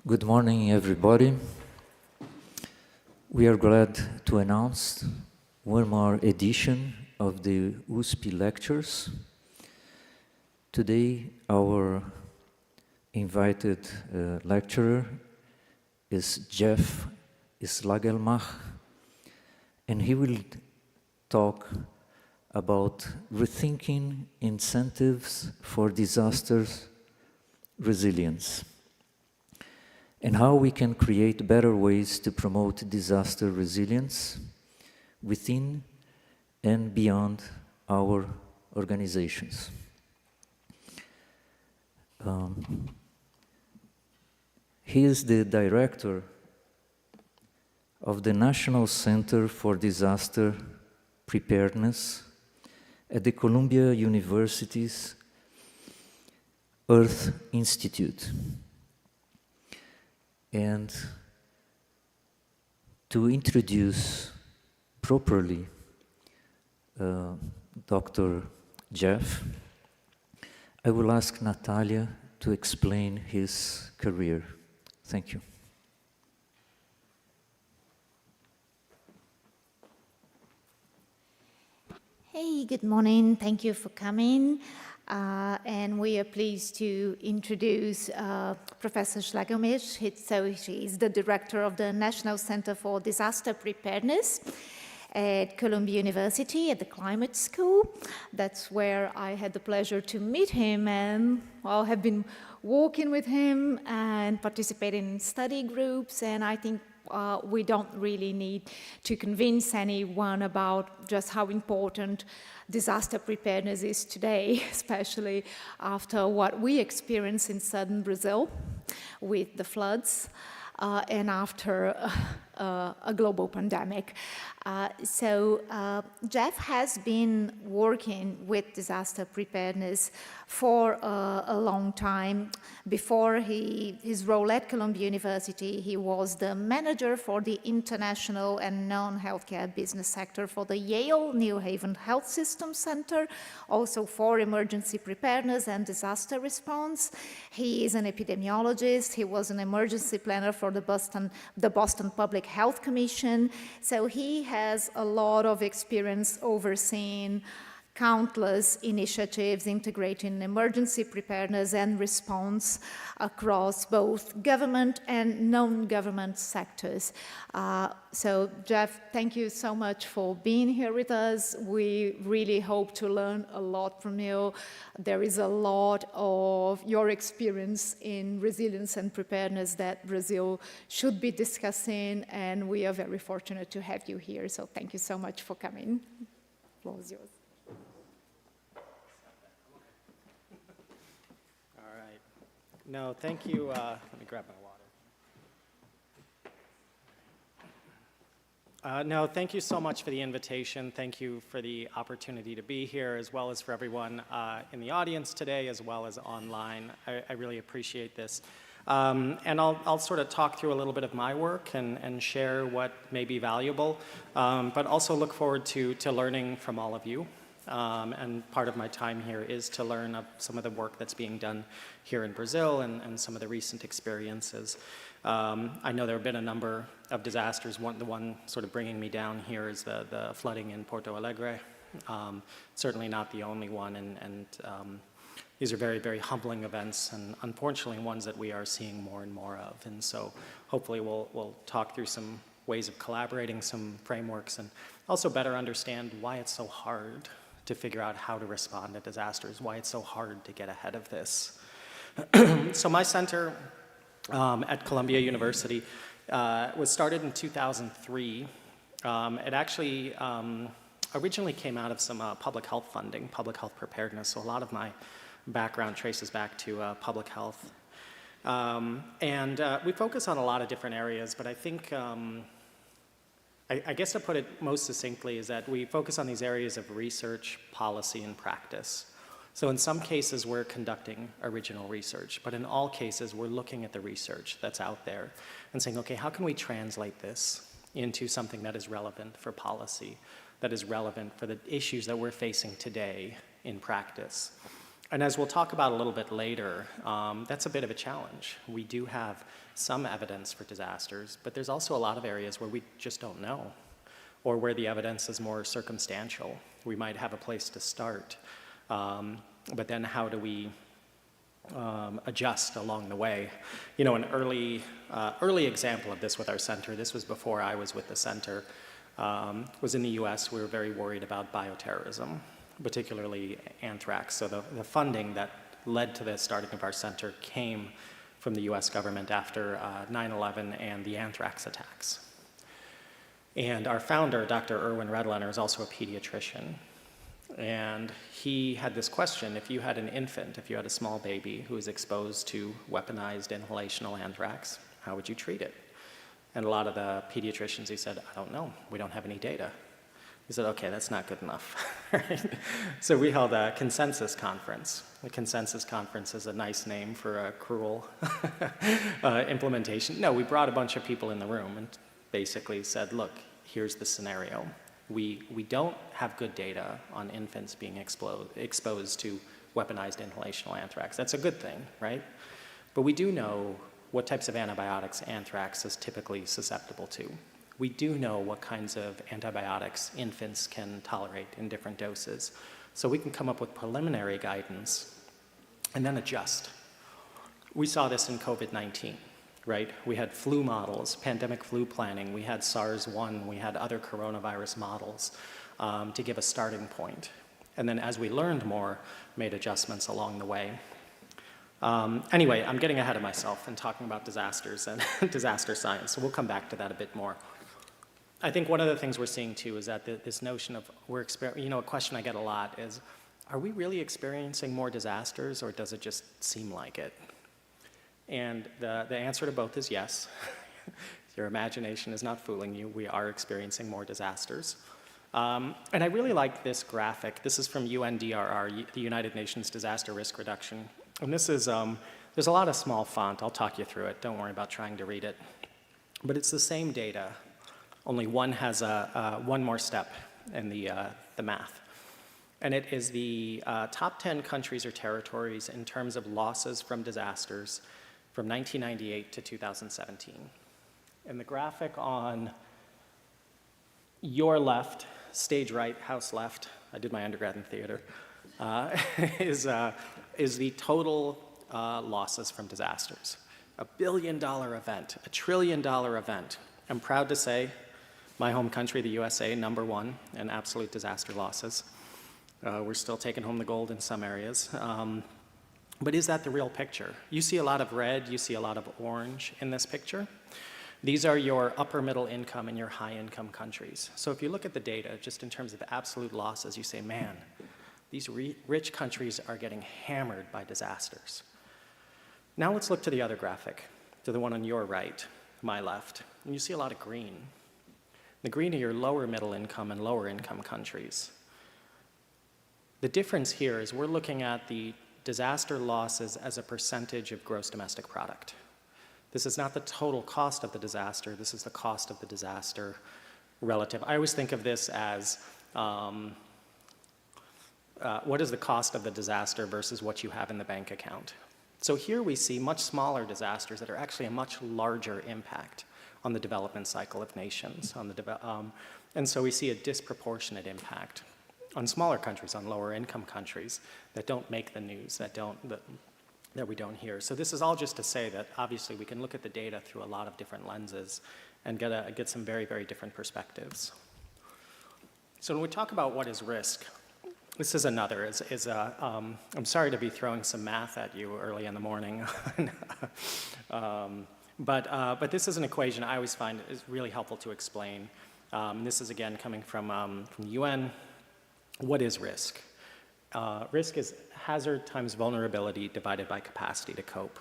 Good morning, everybody. We are glad to announce one more edition of the USP lectures. Today, our invited lecturer is Jeff Schlegelmilch, and he will talk about rethinking incentives for disaster resilience, and how we can create better ways to promote disaster resilience within and beyond our organizations. He is the director of the National Center for Disaster Preparedness at the Columbia University's Earth Institute. And to introduce properly Dr. Jeff, I will ask Natalia to explain his career. Thank you. Hey, good morning. Thank you for coming. And we are pleased to introduce Professor Schlegelmilch. She is the director of the National Center for Disaster Preparedness at Columbia University at the Climate School. That's where I had the pleasure to meet him and have been working with him and participating in study groups. And I think we don't really need to convince anyone about just how important disaster preparedness is today, especially after what we experienced in southern Brazil with the floods and after a global pandemic. Jeff has been working with disaster preparedness for a long time. Before his role at Columbia University, he was the manager for the international and non-healthcare business sector for the Yale New Haven Health System Center, also for emergency preparedness and disaster response. He is an epidemiologist. He was an emergency planner for the Boston Public Health Commission. So he has a lot of experience overseeing countless initiatives integrating emergency preparedness and response across both government and non-government sectors. So Jeff, thank you so much for being here with us. We really hope to learn a lot from you. There is a lot of your experience in resilience and preparedness that Brazil should be discussing, and we are very fortunate to have you here. So thank you so much for coming. The floor is yours. No, thank you. Let me grab my water. No, thank you so much for the invitation. Thank you for the opportunity to be here, as well as for everyone in the audience today, as well as online. I really appreciate this. And I'll sort of talk through a little bit of my work and share what may be valuable, but also look forward to learning from all of you. And part of my time here is to learn of some of the work that's being done here in Brazil and some of the recent experiences. I know there have been a number of disasters. The one sort of bringing me down here is the flooding in Porto Alegre. Certainly not the only one, and these are very, very humbling events, and unfortunately ones that we are seeing more and more of. And so hopefully we'll talk through some ways of collaborating, some frameworks, and also better understand why it's so hard to figure out how to respond to disasters, why it's so hard to get ahead of this. So my center at Columbia University was started in 2003. It actually originally came out of some public health funding, public health preparedness, so a lot of my background traces back to public health. And we focus on a lot of different areas, but I think I guess to put it most succinctly is that we focus on these areas of research, policy, and practice. So in some cases, we're conducting original research, but in all cases, we're looking at the research that's out there and saying, okay, how can we translate this into something that is relevant for policy, that is relevant for the issues that we're facing today in practice? And as we'll talk about a little bit later, that's a bit of a challenge. We do have some evidence for disasters, but there's also a lot of areas where we just don't know, or where the evidence is more circumstantial. We might have a place to start, but then how do we adjust along the way? You know, an early example of this with our center, this was before I was with the center, was in the US. We were very worried about bioterrorism, particularly anthrax. So the funding that led to the starting of our center came from the US government after 9/11 and the anthrax attacks. And our founder, Dr. Erwin Redlener, is also a pediatrician. And he had this question: if you had an infant, if you had a small baby who was exposed to weaponized inhalational anthrax, how would you treat it? And a lot of the pediatricians, he said, I don't know, we don't have any data. He said, okay, that's not good enough. Right? So we held a consensus conference. The consensus conference is a nice name for a cruel implementation. No, we brought a bunch of people in the room and basically said, look, here's the scenario. We don't have good data on infants being exposed to weaponized inhalational anthrax. That's a good thing, right? But we do know what types of antibiotics anthrax is typically susceptible to. We do know what kinds of antibiotics infants can tolerate in different doses. So we can come up with preliminary guidance and then adjust. We saw this in COVID-19, right? We had flu models, pandemic flu planning, we had SARS-1, we had other coronavirus models to give a starting point. And then as we learned more, made adjustments along the way. Anyway, I'm getting ahead of myself and talking about disasters and disaster science, so we'll come back to that a bit more. I think one of the things we're seeing too is that this notion of a question I get a lot is, are we really experiencing more disasters, or does it just seem like it? And the answer to both is yes. Your imagination is not fooling you. We are experiencing more disasters. And I really like this graphic. This is from UNDRR, the United Nations Disaster Risk Reduction. And this is, there's a lot of small font. I'll talk you through it. Don't worry about trying to read it. But it's the same data, only one has one more step in the math. And it is the top 10 countries or territories in terms of losses from disasters from 1998 to 2017. And the graphic on your left, stage right, house left, I did my undergrad in theater, is the total losses from disasters. $1 billion event, $1 trillion event. I'm proud to say my home country, the USA, #1 in absolute disaster losses. We're still taking home the gold in some areas. But is that the real picture? You see a lot of red, you see a lot of orange in this picture. These are your upper middle income and your high income countries. So if you look at the data, just in terms of absolute losses, you say, man, these rich countries are getting hammered by disasters. Now let's look to the other graphic, to the one on your right, my left. And you see a lot of green. The green are your lower middle income and lower income countries. The difference here is we're looking at the disaster losses as a percentage of gross domestic product. This is not the total cost of the disaster, this is the cost of the disaster relative. I always think of this as what is the cost of the disaster versus what you have in the bank account. So here we see much smaller disasters that are actually a much larger impact on the development cycle of nations. And so we see a disproportionate impact on smaller countries, on lower income countries that don't make the news, that we don't hear. So this is all just to say that obviously we can look at the data through a lot of different lenses and get some very, very different perspectives. So when we talk about what is risk, this is another, I'm sorry to be throwing some math at you early in the morning. But this is an equation I always find is really helpful to explain. This is again coming from the UN. What is risk? Risk is hazard times vulnerability divided by capacity to cope.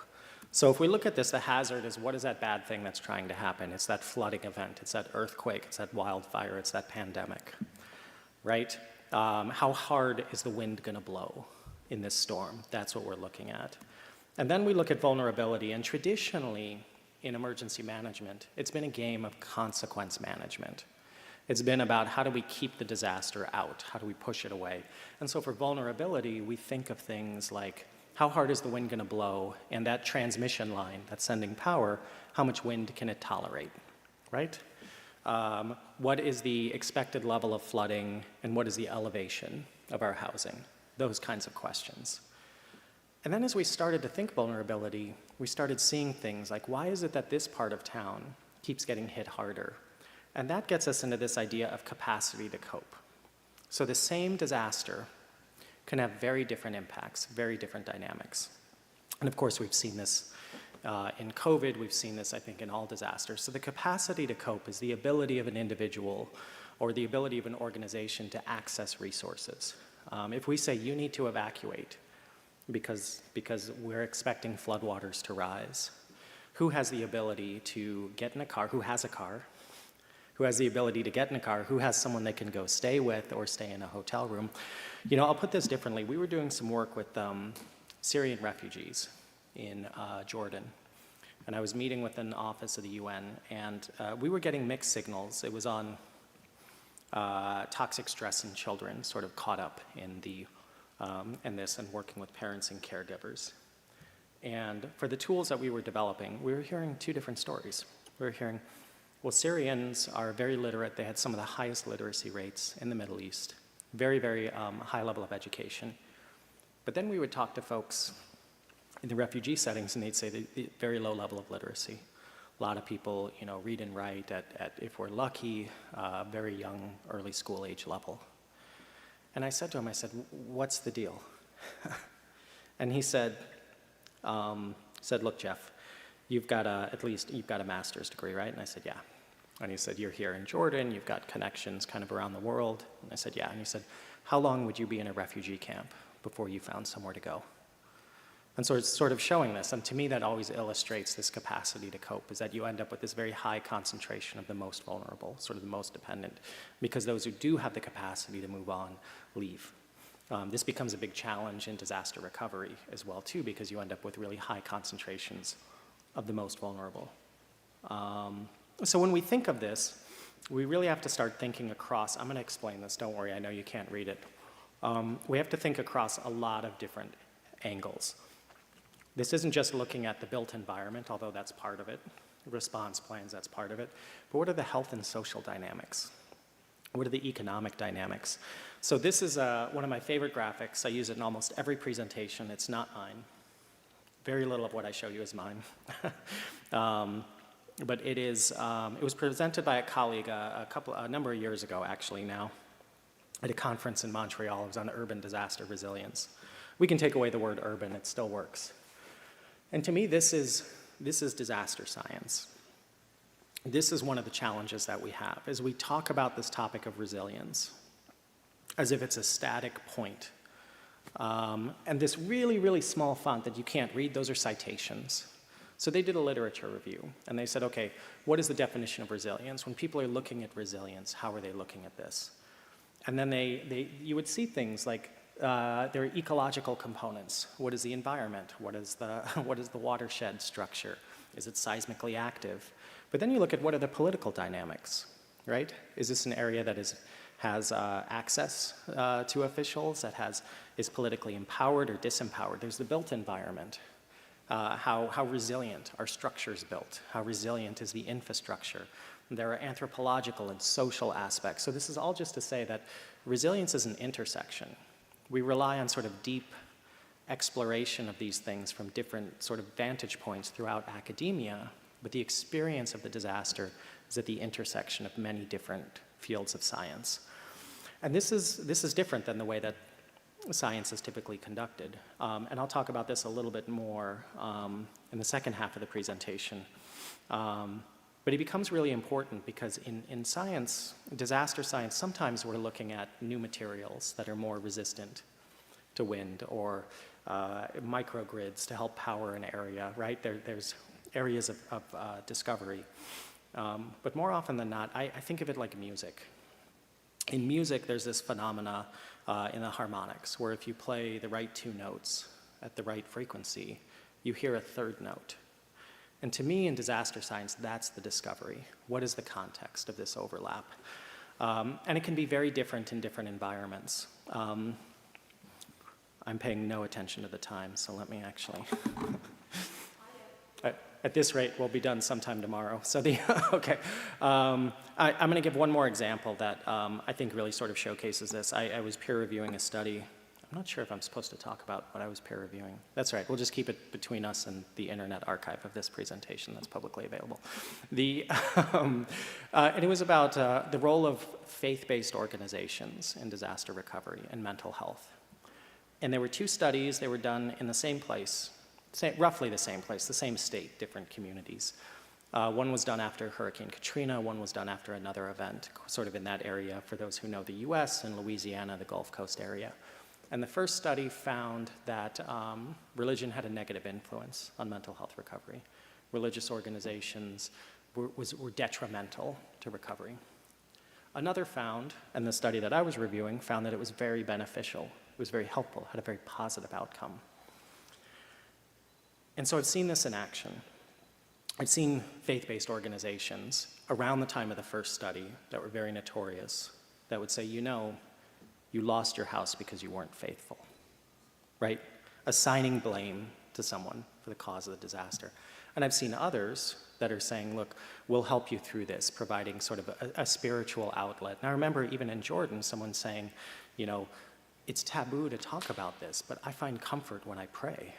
So if we look at this, the hazard is what is that bad thing that's trying to happen? It's that flooding event, it's that earthquake, it's that wildfire, it's that pandemic, right? How hard is the wind gonna blow in this storm? That's what we're looking at. And then we look at vulnerability, and traditionally in emergency management, it's been a game of consequence management. It's been about how do we keep the disaster out? How do we push it away? And so for vulnerability, we think of things like, how hard is the wind going to blow? And that transmission line that's sending power, how much wind can it tolerate, right? What is the expected level of flooding, and what is the elevation of our housing? Those kinds of questions. And then as we started to think vulnerability, we started seeing things like, why is it that this part of town keeps getting hit harder? And that gets us into this idea of capacity to cope. So the same disaster can have very different impacts, very different dynamics. And of course, we've seen this in COVID, we've seen this, I think, in all disasters. So the capacity to cope is the ability of an individual or the ability of an organization to access resources. If we say you need to evacuate because we're expecting floodwaters to rise, who has the ability to get in a car, who has a car, who has the ability to get in a car, who has someone they can go stay with or stay in a hotel room? You know, I'll put this differently. We were doing some work with Syrian refugees in Jordan. And I was meeting with an office of the UN, and we were getting mixed signals. It was on toxic stress in children, sort of caught up in this and working with parents and caregivers. And for the tools that we were developing, we were hearing two different stories. We were hearing, well, Syrians are very literate. They had some of the highest literacy rates in the Middle East, very, very high level of education. But then we would talk to folks in the refugee settings, and they'd say the very low level of literacy. A lot of people, you know, read and write at if we're lucky, very young, early school age level. And I said to him, I said, what's the deal? And he said, look, Jeff, you've got a master's degree, right? And I said, yeah. And he said, you're here in Jordan, you've got connections kind of around the world. And I said, yeah. And he said, how long would you be in a refugee camp before you found somewhere to go? And so it's sort of showing this, and to me that always illustrates this capacity to cope, is that you end up with this very high concentration of the most vulnerable, sort of the most dependent, because those who do have the capacity to move on leave. This becomes a big challenge in disaster recovery as well too, because you end up with really high concentrations of the most vulnerable. So when we think of this, we really have to start thinking across, I'm going to explain this, don't worry, I know you can't read it. We have to think across a lot of different angles. This isn't just looking at the built environment, although that's part of it. Response plans, that's part of it. But what are the health and social dynamics? What are the economic dynamics? So this is one of my favorite graphics. I use it in almost every presentation. It's not mine. Very little of what I show you is mine. But it was presented by a colleague a number of years ago, actually now, at a conference in Montreal. It was on urban disaster resilience. We can take away the word urban, it still works. And to me, this is disaster science. This is one of the challenges that we have, as we talk about this topic of resilience, as if it's a static point. And this really, really small font that you can't read, those are citations. So they did a literature review, and they said, okay, what is the definition of resilience? When people are looking at resilience, how are they looking at this? And then you would see things like, there are ecological components. What is the environment? What is the watershed structure? Is it seismically active? But then you look at what are the political dynamics, right? Is this an area that has access to officials, that is politically empowered or disempowered? There's the built environment. How resilient are structures built? How resilient is the infrastructure? There are anthropological and social aspects. So this is all just to say that resilience is an intersection. We rely on sort of deep exploration of these things from different sort of vantage points throughout academia, but the experience of the disaster is at the intersection of many different fields of science. And this is different than the way that science is typically conducted. And I'll talk about this a little bit more in the second half of the presentation. But it becomes really important because in science, disaster science, sometimes we're looking at new materials that are more resistant to wind, or microgrids to help power an area, right? There's areas of discovery. But more often than not, I think of it like music. In music, there's this phenomena in the harmonics, where if you play the right two notes at the right frequency, you hear a third note. And to me, in disaster science, that's the discovery. What is the context of this overlap? And it can be very different in different environments. I'm paying no attention to the time, so let me actually. At this rate, we'll be done sometime tomorrow. So okay. I'm going to give one more example that I think really sort of showcases this. I was peer reviewing a study. I'm not sure if I'm supposed to talk about what I was peer reviewing. That's right. We'll just keep it between us and the internet archive of this presentation that's publicly available. And it was about the role of faith-based organizations in disaster recovery and mental health. And there were two studies. They were done in the same place, roughly the same place, the same state, different communities. One was done after Hurricane Katrina. One was done after another event, sort of in that area, for those who know the US and Louisiana, the Gulf Coast area. And the first study found that religion had a negative influence on mental health recovery. Religious organizations were detrimental to recovery. Another found, and the study that I was reviewing, found that it was very beneficial. It was very helpful, had a very positive outcome. And so I've seen this in action. I've seen faith-based organizations around the time of the first study that were very notorious, that would say, you know, you lost your house because you weren't faithful, right? Assigning blame to someone for the cause of the disaster. And I've seen others that are saying, look, we'll help you through this, providing sort of a spiritual outlet. And I remember even in Jordan, someone saying, you know, it's taboo to talk about this, but I find comfort when I pray.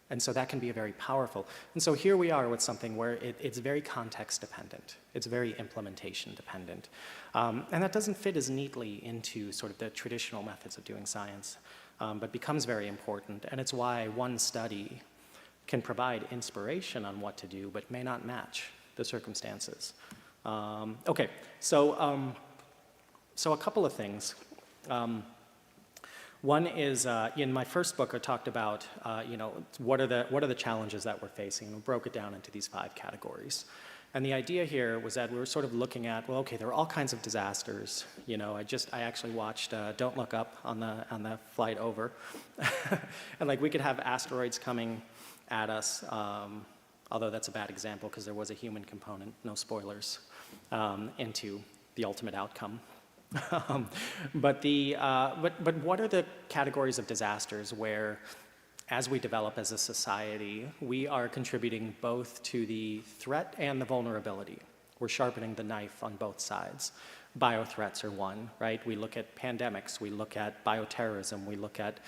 And so that can be very powerful. And so here we are with something where it's very context dependent. It's very implementation dependent. And that doesn't fit as neatly into sort of the traditional methods of doing science, but becomes very important. And it's why one study can provide inspiration on what to do, but may not match the circumstances. Okay, so a couple of things. One is, in my first book, I talked about, you know, what are the challenges that we're facing? We broke it down into these 5 categories. And the idea here was that we were sort of looking at, well, okay, there are all kinds of disasters. You know, I actually watched Don't Look Up on the flight over. And like we could have asteroids coming at us, although that's a bad example because there was a human component, no spoilers, into the ultimate outcome. But what are the categories of disasters where, as we develop as a society, we are contributing both to the threat and the vulnerability? We're sharpening the knife on both sides. Biothreats are one, right? We look at pandemics, we look at bioterrorism, we look at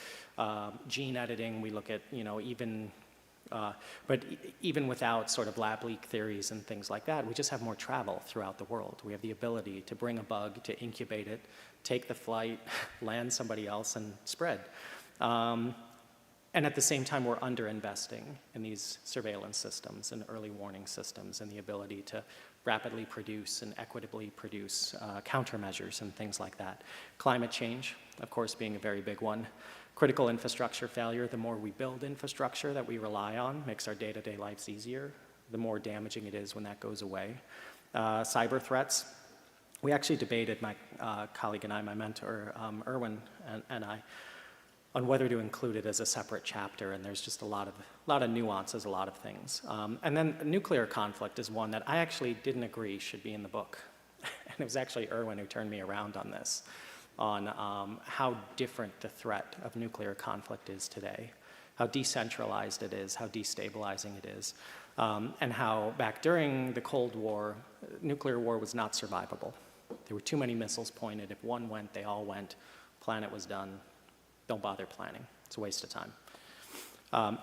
gene editing, we look at, you know, but even without sort of lab leak theories and things like that, we just have more travel throughout the world. We have the ability to bring a bug, to incubate it, take the flight, land somebody else, and spread. And at the same time, we're underinvesting in these surveillance systems and early warning systems and the ability to rapidly produce and equitably produce countermeasures and things like that. Climate change, of course, being a very big one. Critical infrastructure failure, the more we build infrastructure that we rely on, makes our day-to-day lives easier, the more damaging it is when that goes away. Cyber threats, we actually debated, my colleague and I, my mentor, Erwin and I, on whether to include it as a separate chapter, and there's just a lot of nuances, a lot of things. And then nuclear conflict is one that I actually didn't agree should be in the book. And it was actually Erwin who turned me around on this, on how different the threat of nuclear conflict is today, how decentralized it is, how destabilizing it is, and how back during the Cold War, nuclear war was not survivable. There were too many missiles pointed. If one went, they all went. Planet was done. Don't bother planning. It's a waste of time.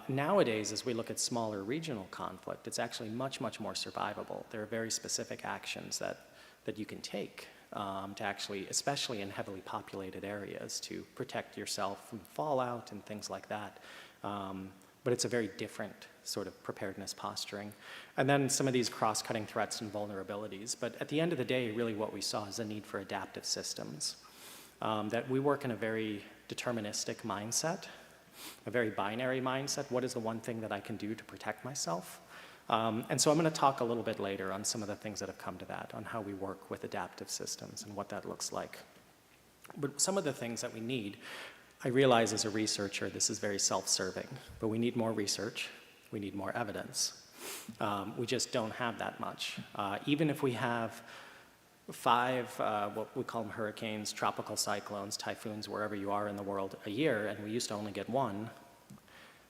Nowadays, as we look at smaller regional conflict, it's actually much, much more survivable. There are very specific actions that you can take to actually, especially in heavily populated areas, to protect yourself from fallout and things like that. But it's a very different sort of preparedness posturing. And then some of these cross-cutting threats and vulnerabilities. But at the end of the day, really what we saw is a need for adaptive systems. That we work in a very deterministic mindset, a very binary mindset. What is the one thing that I can do to protect myself? And so I'm going to talk a little bit later on some of the things that have come to that, on how we work with adaptive systems and what that looks like. But some of the things that we need, I realize as a researcher, this is very self-serving, but we need more research, we need more evidence. We just don't have that much. Even if we have 5, what we call them hurricanes, tropical cyclones, typhoons, wherever you are in the world a year, and we used to only get 1,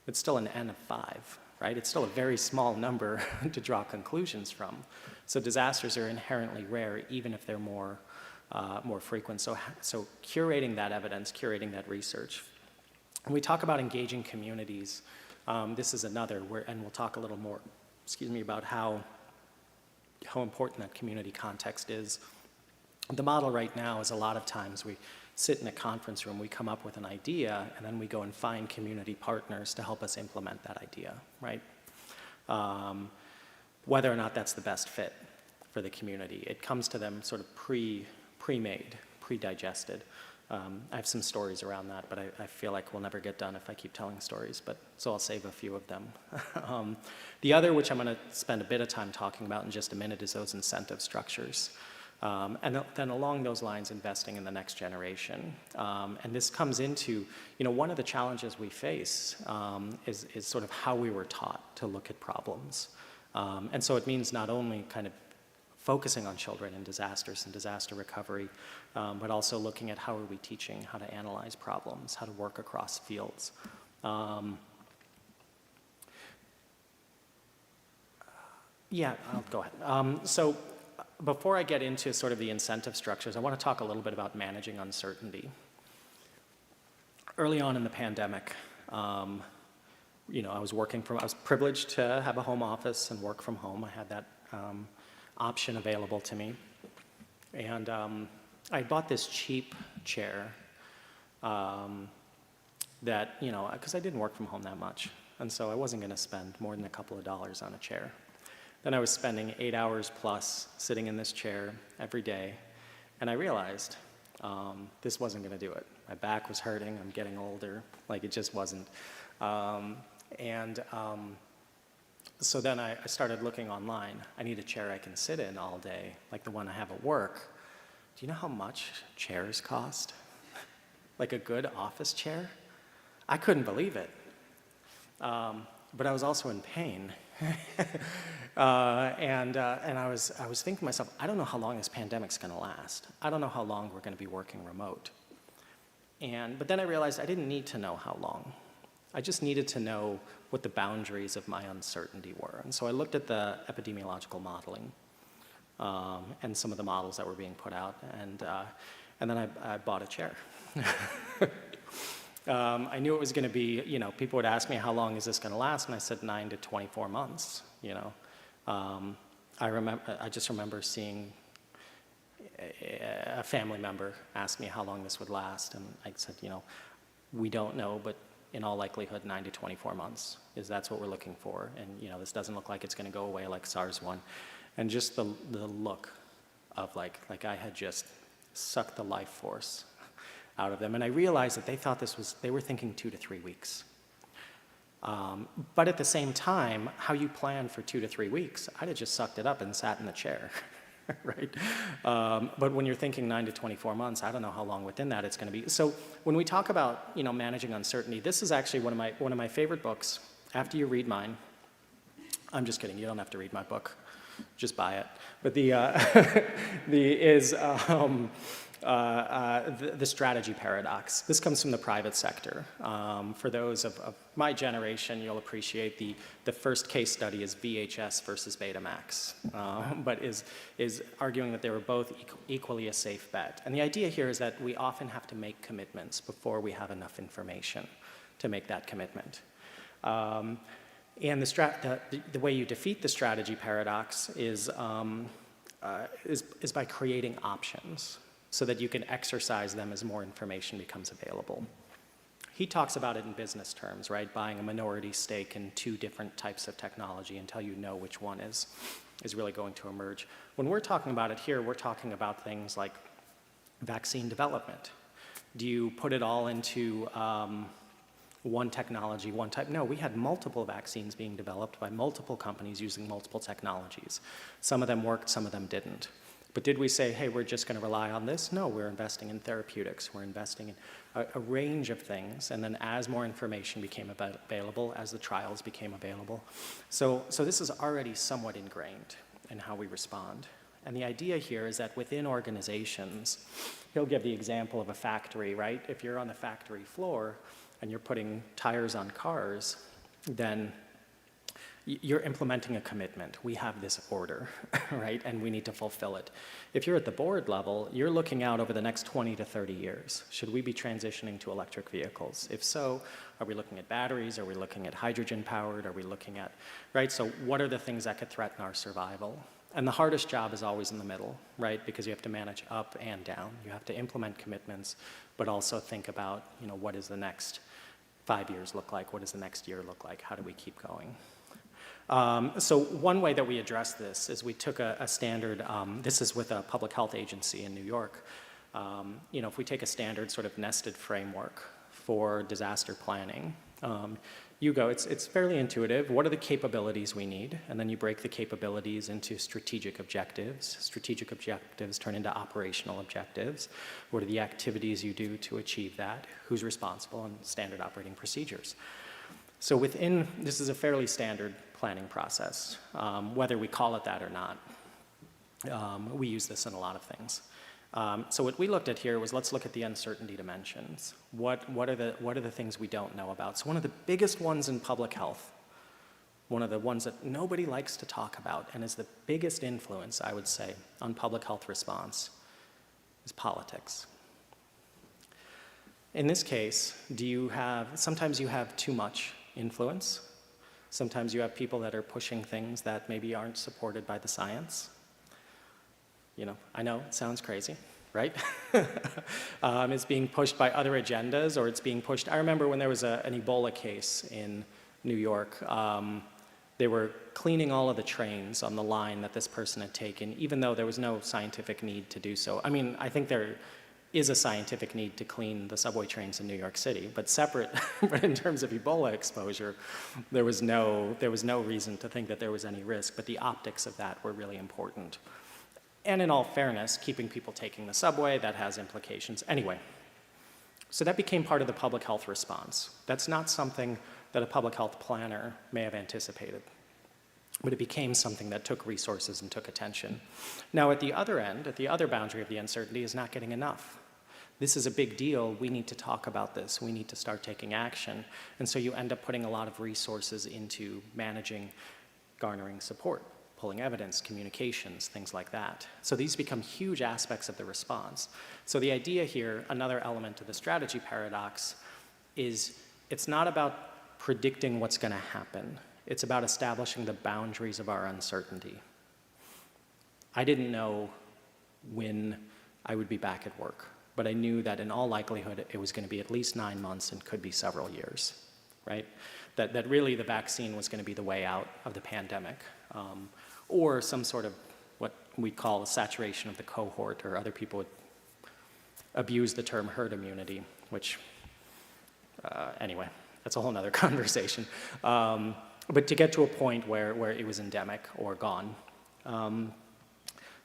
it's still an N of 5, right? It's still a very small number to draw conclusions from. So disasters are inherently rare, even if they're more frequent. So curating that evidence, curating that research. When we talk about engaging communities, this is another, and we'll talk a little more, about how important that community context is. The model right now is a lot of times we sit in a conference room, we come up with an idea, and then we go and find community partners to help us implement that idea, right? Whether or not that's the best fit for the community. It comes to them sort of pre-made, pre-digested. I have some stories around that, but I feel like we'll never get done if I keep telling stories, so I'll save a few of them. The other, which I'm going to spend a bit of time talking about in just a minute, is those incentive structures. And then along those lines, investing in the next generation. And this comes into, one of the challenges we face is sort of how we were taught to look at problems. And so it means not only kind of focusing on children and disasters and disaster recovery, but also looking at how are we teaching how to analyze problems, how to work across fields. Yeah, I'll go ahead. So before I get into sort of the incentive structures, I want to talk a little bit about managing uncertainty. Early on in the pandemic, I was privileged to have a home office and work from home. I had that option available to me. And I bought this cheap chair that, because I didn't work from home that much. And so I wasn't going to spend more than a couple of dollars on a chair. Then I was spending 8 hours plus sitting in this chair every day. And I realized this wasn't going to do it. My back was hurting. I'm getting older. Like, it just wasn't. So then I started looking online. I need a chair I can sit in all day, like the one I have at work. Do you know how much chairs cost? Like a good office chair? I couldn't believe it. But I was also in pain. And I was thinking to myself, I don't know how long this pandemic's going to last. I don't know how long we're going to be working remote. But then I realized I didn't need to know how long. I just needed to know what the boundaries of my uncertainty were. And so I looked at the epidemiological modeling and some of the models that were being put out, and then I bought a chair. I knew it was going to be, people would ask me, how long is this going to last? And I said 9 to 24 months, I just remember seeing a family member ask me how long this would last, and I said, we don't know, but in all likelihood, 9 to 24 months that's what we're looking for. And this doesn't look like it's going to go away like SARS-1. And just the look of like I had just sucked the life force out of them. And I realized that they thought they were thinking 2 to 3 weeks. But at the same time, how you plan for 2 to 3 weeks, I'd have just sucked it up and sat in the chair, right? But when you're thinking 9 to 24 months, I don't know how long within that it's going to be. So when we talk about, managing uncertainty, this is actually one of my favorite books. After you read mine, I'm just kidding, you don't have to read my book, just buy it. But the strategy paradox. This comes from the private sector. For those of my generation, you'll appreciate the first case study is VHS versus Betamax, but is arguing that they were both equally a safe bet. And the idea here is that we often have to make commitments before we have enough information to make that commitment. And the way you defeat the strategy paradox is by creating options, so that you can exercise them as more information becomes available. He talks about it in business terms, right? Buying a minority stake in 2 different types of technology until you know which one is really going to emerge. When we're talking about it here, we're talking about things like vaccine development. Do you put it all into one technology, one type? No, we had multiple vaccines being developed by multiple companies using multiple technologies. Some of them worked, some of them didn't. But did we say, hey, we're just going to rely on this? No, we're investing in therapeutics. We're investing in a range of things. And then as more information became available, as the trials became available. So this is already somewhat ingrained in how we respond And the idea here is that within organizations, he'll give the example of a factory, right? If you're on the factory floor and you're putting tires on cars, then you're implementing a commitment. We have this order, right? And we need to fulfill it. If you're at the board level, you're looking out over the next 20 to 30 years. Should we be transitioning to electric vehicles? If so, are we looking at batteries? Are we looking at hydrogen powered? Are we looking at, right? So what are the things that could threaten our survival? And the hardest job is always in the middle, right? Because you have to manage up and down. You have to implement commitments, but also think about, what does the next 5 years look like? What does the next year look like? How do we keep going? So one way that we address this is we took a standard, this is with a public health agency in New York. If we take a standard sort of nested framework for disaster planning, it's fairly intuitive. What are the capabilities we need? And then you break the capabilities into strategic objectives. Strategic objectives turn into operational objectives. What are the activities you do to achieve that? Who's responsible? And standard operating procedures. So this is a fairly standard planning process, whether we call it that or not. We use this in a lot of things. So what we looked at here was, let's look at the uncertainty dimensions. What are the things we don't know about? So one of the biggest ones in public health, one of the ones that nobody likes to talk about and is the biggest influence, I would say, on public health response is politics. In this case, sometimes you have too much influence. Sometimes you have people that are pushing things that maybe aren't supported by the science. I know it sounds crazy, right? It's being pushed by other agendas, or it's being pushed. I remember when there was an Ebola case in New York, they were cleaning all of the trains on the line that this person had taken, even though there was no scientific need to do so. I mean, I think there is a scientific need to clean the subway trains in New York City, but but in terms of Ebola exposure, there was no reason to think that there was any risk, but the optics of that were really important. And in all fairness, keeping people taking the subway, that has implications. Anyway, so that became part of the public health response. That's not something that a public health planner may have anticipated, but it became something that took resources and took attention. Now at the other end, at the other boundary of the uncertainty, is not getting enough. This is a big deal. We need to talk about this. We need to start taking action. And so you end up putting a lot of resources into managing, garnering support, pulling evidence, communications, things like that. So these become huge aspects of the response. So the idea here, another element of the strategy paradox, is it's not about predicting what's going to happen. It's about establishing the boundaries of our uncertainty. I didn't know when I would be back at work, but I knew that in all likelihood it was going to be at least 9 months and could be several years, right? That really the vaccine was going to be the way out of the pandemic, or some sort of what we call a saturation of the cohort, or other people would abuse the term herd immunity, which, anyway, that's a whole nother conversation. But to get to a point where it was endemic or gone.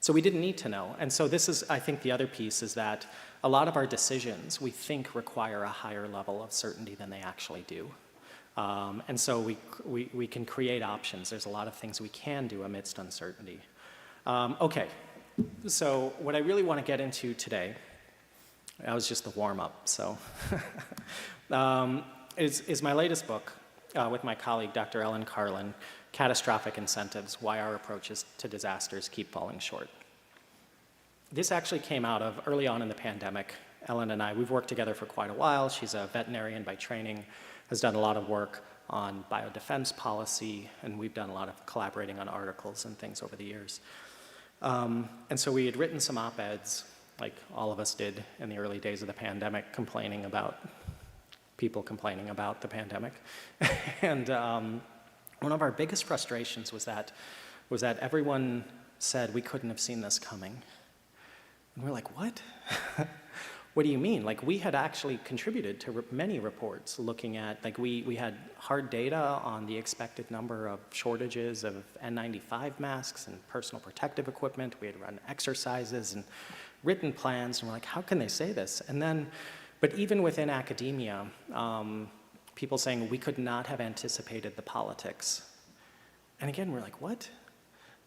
So we didn't need to know. And so this is, I think, the other piece is that a lot of our decisions we think require a higher level of certainty than they actually do. And so we can create options. There's a lot of things we can do amidst uncertainty. Okay, so what I really want to get into today, that was just the warm-up, so, is my latest book with my colleague, Dr. Ellen Carlin, Catastrophic Incentives, Why Our Approaches to Disasters Keep Falling Short. This actually came out of early on in the pandemic. Ellen and I, we've worked together for quite a while. She's a veterinarian by training, has done a lot of work on biodefense policy, and we've done a lot of collaborating on articles and things over the years. And so we had written some op-eds, like all of us did in the early days of the pandemic, complaining about people complaining about the pandemic. And one of our biggest frustrations was that everyone said we couldn't have seen this coming. And we're like, what? What do you mean? Like, we had actually contributed to many reports looking at, like, we had hard data on the expected number of shortages of N95 masks and personal protective equipment. We had run exercises and written plans, and we're like, how can they say this? And then, but even within academia, people saying we could not have anticipated the politics. And again, we're like, what?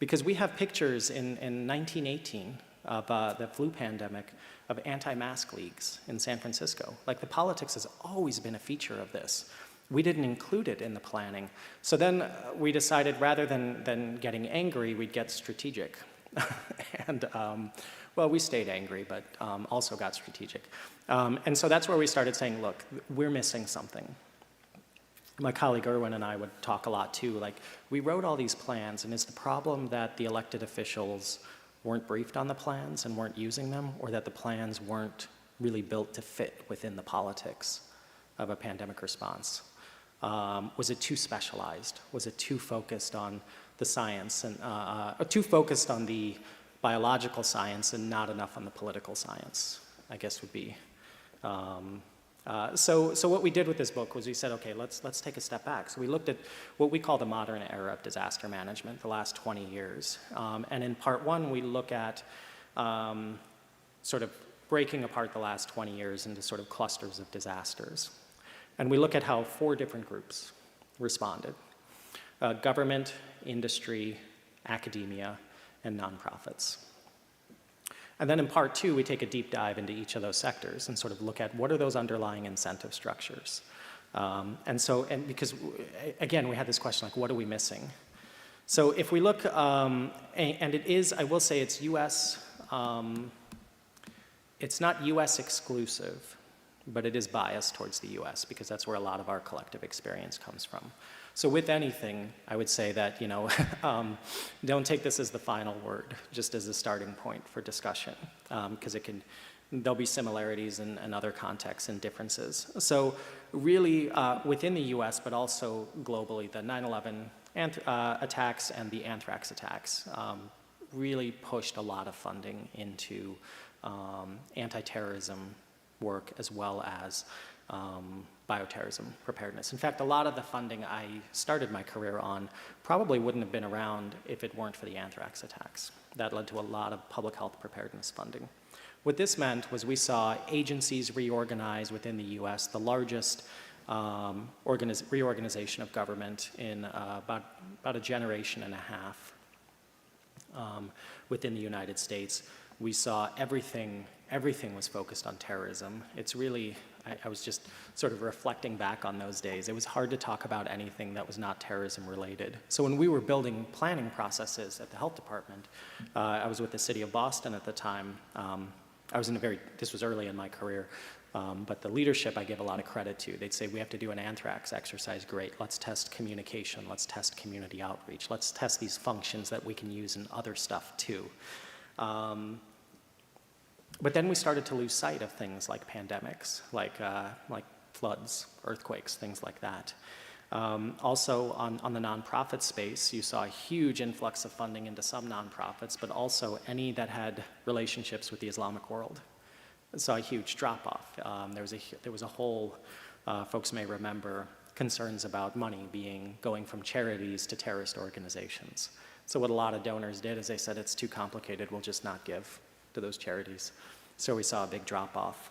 Because we have pictures in 1918 of the flu pandemic of anti-mask leagues in San Francisco. Like, the politics has always been a feature of this. We didn't include it in the planning. So then we decided, rather than getting angry, we'd get strategic. And well, we stayed angry, but also got strategic. And so that's where we started saying, look, we're missing something. My colleague Erwin and I would talk a lot too, like, we wrote all these plans, and is the problem that the elected officials weren't briefed on the plans and weren't using them, or that the plans weren't really built to fit within the politics of a pandemic response? Was it too specialized? Was it too focused on the science and too focused on the biological science and not enough on the political science, I guess would be. So what we did with this book was we said, okay, let's take a step back. So we looked at what we call the modern era of disaster management, the last 20 years. And in part one, we look at sort of breaking apart the last 20 years into sort of clusters of disasters. And we look at how 4 different groups responded: government, industry, academia, and nonprofits. And then in part 2, we take a deep dive into each of those sectors and sort of look at what are those underlying incentive structures. And because, again, we had this question, like, what are we missing? So if we look, and it is, I will say it's US, it's not US exclusive, but it is biased towards the US because that's where a lot of our collective experience comes from. So with anything, I would say that, you know, don't take this as the final word, just as a starting point for discussion, because there'll be similarities and other contexts and differences. So really, within the US, but also globally, the 9/11 attacks and the anthrax attacks really pushed a lot of funding into anti-terrorism work as well as bioterrorism preparedness. In fact, a lot of the funding I started my career on probably wouldn't have been around if it weren't for the anthrax attacks. That led to a lot of public health preparedness funding. What this meant was we saw agencies reorganize within the US, the largest reorganization of government in about a generation and a half within the United States. We saw everything was focused on terrorism. It's really, I was just sort of reflecting back on those days. It was hard to talk about anything that was not terrorism related. So when we were building planning processes at the health department, I was with the city of Boston at the time. This was early in my career, but the leadership I give a lot of credit to. They'd say, we have to do an anthrax exercise, great. Let's test communication, let's test community outreach, let's test these functions that we can use in other stuff too. But then we started to lose sight of things like pandemics, like floods, earthquakes, things like that. Also on the nonprofit space, you saw a huge influx of funding into some nonprofits, but also any that had relationships with the Islamic world. Saw a huge drop-off. There was a whole, folks may remember, concerns about money going from charities to terrorist organizations. So what a lot of donors did is they said, it's too complicated, we'll just not give to those charities. So we saw a big drop-off.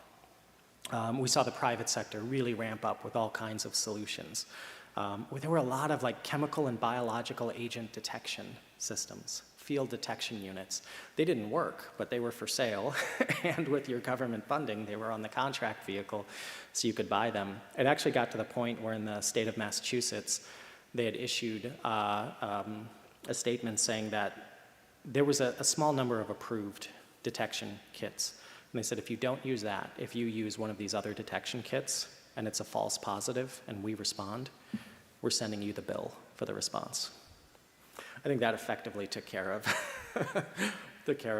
We saw the private sector really ramp up with all kinds of solutions. There were a lot of like chemical and biological agent detection systems, field detection units. They didn't work, but they were for sale. And with your government funding, they were on the contract vehicle, so you could buy them. It actually got to the point where in the state of Massachusetts, they had issued a statement saying that there was a small number of approved detection kits. And they said, if you don't use that, if you use one of these other detection kits and it's a false positive and we respond, we're sending you the bill for the response. I think that effectively took care of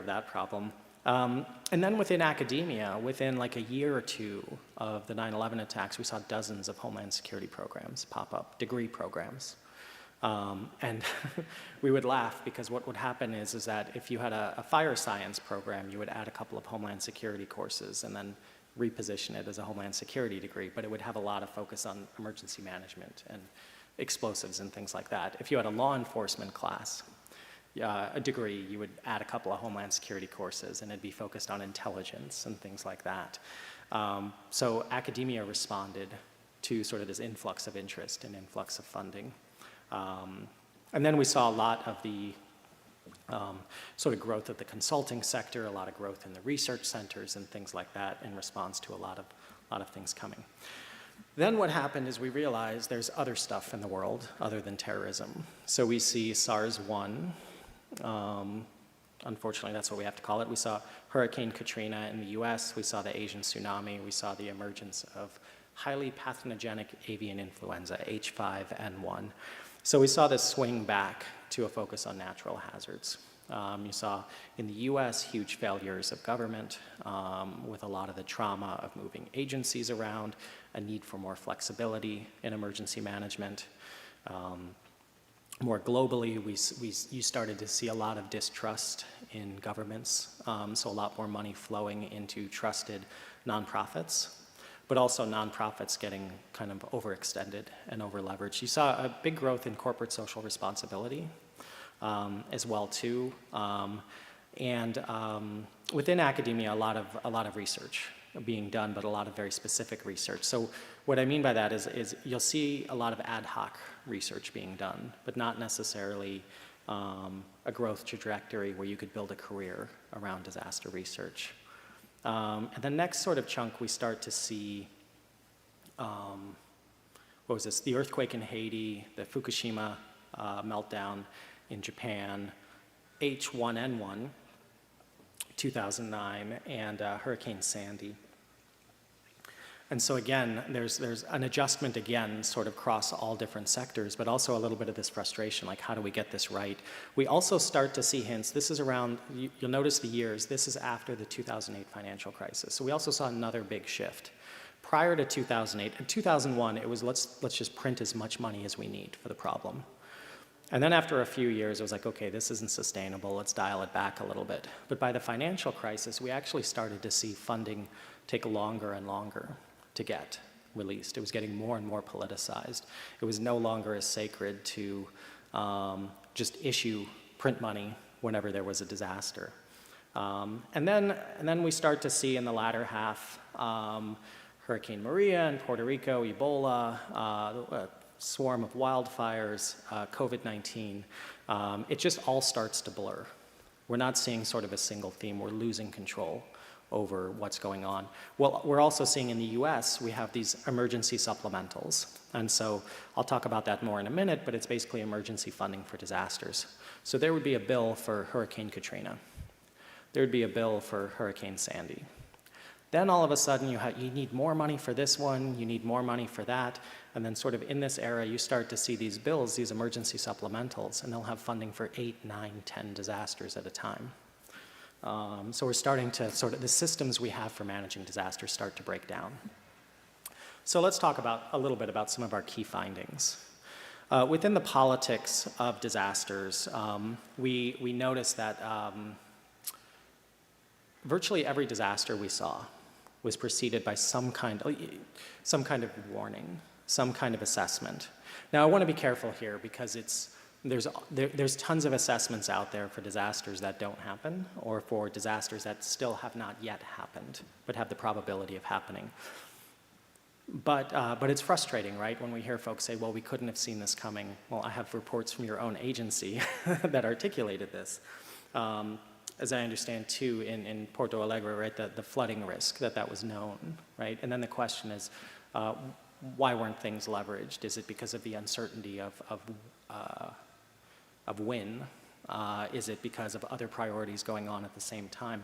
that problem. And then within academia, within like a year or two of the 9/11 attacks, we saw dozens of Homeland Security programs pop up, degree programs. And we would laugh because what would happen is that if you had a fire science program, you would add a couple of Homeland Security courses and then reposition it as a Homeland Security degree, but it would have a lot of focus on emergency management and explosives and things like that. If you had a law enforcement class, a degree, you would add a couple of Homeland Security courses and it'd be focused on intelligence and things like that. So academia responded to sort of this influx of interest and influx of funding. And then we saw a lot of the sort of growth of the consulting sector, a lot of growth in the research centers and things like that in response to a lot of things coming. Then what happened is we realized there's other stuff in the world other than terrorism. So we see SARS-1, unfortunately that's what we have to call it. We saw Hurricane Katrina in the US, we saw the Asian tsunami, we saw the emergence of highly pathogenic avian influenza, H5N1. So we saw this swing back to a focus on natural hazards. You saw in the US huge failures of government with a lot of the trauma of moving agencies around, a need for more flexibility in emergency management. More globally, you started to see a lot of distrust in governments, so a lot more money flowing into trusted nonprofits, but also nonprofits getting kind of overextended and over-leveraged. You saw a big growth in corporate social responsibility as well too, within academia, a lot of research being done, but a lot of very specific research. So what I mean by that is you'll see a lot of ad hoc research being done, but not necessarily a growth trajectory where you could build a career around disaster research. And the next sort of chunk we start to see, what was this? The earthquake in Haiti, the Fukushima meltdown in Japan, H1N1, 2009, and Hurricane Sandy. And so again, there's an adjustment again, sort of across all different sectors, but also a little bit of this frustration, like how do we get this right? We also start to see hints, this is around, you'll notice the years, this is after the 2008 financial crisis. So we also saw another big shift. Prior to 2008, in 2001, it was let's just print as much money as we need for the problem. And then after a few years, it was like, okay, this isn't sustainable, let's dial it back a little bit. But by the financial crisis, we actually started to see funding take longer and longer to get released. It was getting more and more politicized. It was no longer as sacred to just issue print money whenever there was a disaster. And then we start to see in the latter half Hurricane Maria in Puerto Rico, Ebola, swarm of wildfires, COVID-19, it just all starts to blur. We're not seeing sort of a single theme. We're losing control over what's going on. Well, we're also seeing in the US, we have these emergency supplementals. And so I'll talk about that more in a minute, but it's basically emergency funding for disasters. So there would be a bill for Hurricane Katrina. There would be a bill for Hurricane Sandy. Then all of a sudden you need more money for this one, you need more money for that, and then sort of in this era you start to see these bills, these emergency supplementals, and they'll have funding for 8, 9, 10 disasters at a time. So we're starting to sort of, the systems we have for managing disasters start to break down. So let's talk a little bit about some of our key findings. Within the politics of disasters, we noticed that virtually every disaster we saw was preceded by some kind of warning, some kind of assessment. Now I want to be careful here because there's tons of assessments out there for disasters that don't happen or for disasters that still have not yet happened but have the probability of happening. But it's frustrating, right, when we hear folks say, well, we couldn't have seen this coming. Well, I have reports from your own agency that articulated this. As I understand too, in Porto Alegre, right, the flooding risk, that was known, right? And then the question is, why weren't things leveraged? Is it because of the uncertainty of when? Is it because of other priorities going on at the same time?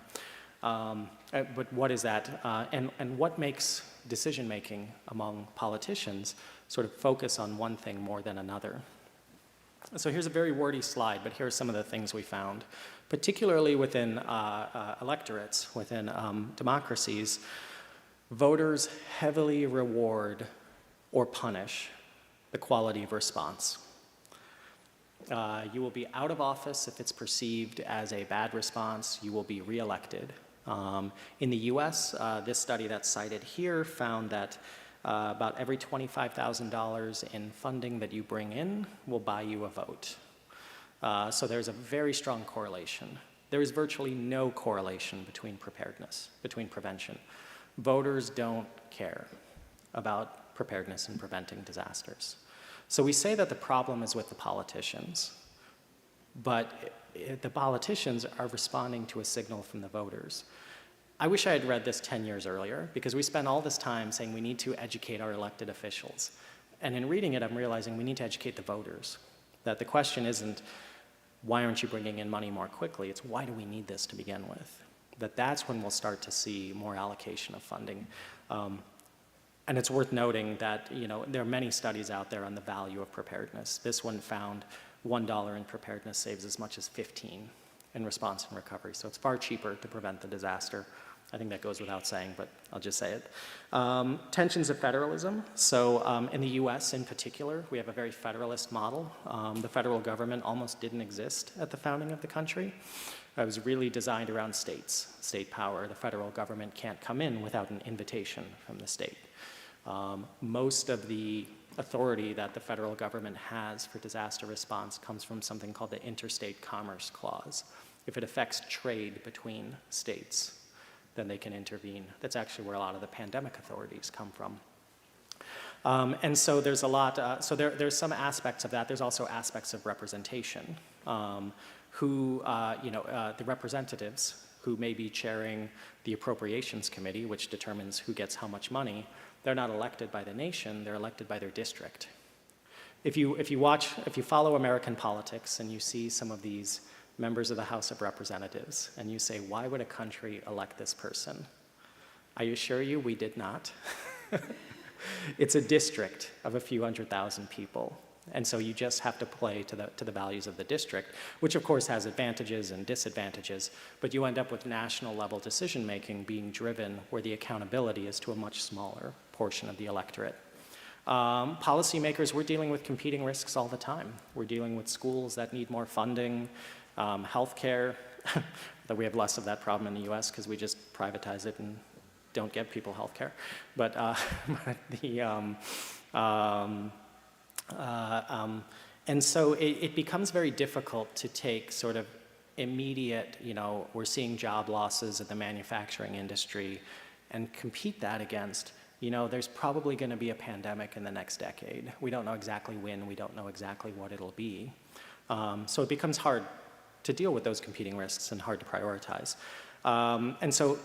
But what is that? And what makes decision-making among politicians sort of focus on one thing more than another? So here's a very wordy slide, but here are some of the things we found. Particularly within electorates, within democracies, voters heavily reward or punish the quality of response. You will be out of office if it's perceived as a bad response. You will be reelected. In the US, this study that's cited here found that about every $25,000 in funding that you bring in will buy you a vote. So there's a very strong correlation. There is virtually no correlation between preparedness, between prevention. Voters don't care about preparedness and preventing disasters. So we say that the problem is with the politicians, but the politicians are responding to a signal from the voters. I wish I had read this 10 years earlier, because we spent all this time saying we need to educate our elected officials. And in reading it, I'm realizing we need to educate the voters. That the question isn't, why aren't you bringing in money more quickly? It's, why do we need this to begin with? That's when we'll start to see more allocation of funding. And it's worth noting that, you know, there are many studies out there on the value of preparedness. This one found $1 in preparedness saves as much as 15 in response and recovery. So it's far cheaper to prevent the disaster. I think that goes without saying, but I'll just say it. Tensions of federalism. So in the US in particular, we have a very federalist model. The federal government almost didn't exist at the founding of the country. It was really designed around states, state power. The federal government can't come in without an invitation from the state. Most of the authority that the federal government has for disaster response comes from something called the Interstate Commerce Clause. If it affects trade between states, then they can intervene. That's actually where a lot of the pandemic authorities come from. And so there's a lot, there's some aspects of that. There's also aspects of representation. The representatives who may be chairing the Appropriations Committee, which determines who gets how much money, they're not elected by the nation, they're elected by their district. If you follow American politics and you see some of these members of the House of Representatives and you say, why would a country elect this person? I assure you we did not. It's a district of a few 100,000 people. And so you just have to play to the values of the district, which of course has advantages and disadvantages, but you end up with national level decision making being driven where the accountability is to a much smaller portion of the electorate. Policymakers, we're dealing with competing risks all the time. We're dealing with schools that need more funding, healthcare, though we have less of that problem in the US because we just privatize it and don't give people healthcare. But and so it becomes very difficult to take sort of immediate, we're seeing job losses in the manufacturing industry and compete that against, there's probably going to be a pandemic in the next decade. We don't know exactly when, we don't know exactly what it'll be. So it becomes hard to deal with those competing risks and hard to prioritize. And so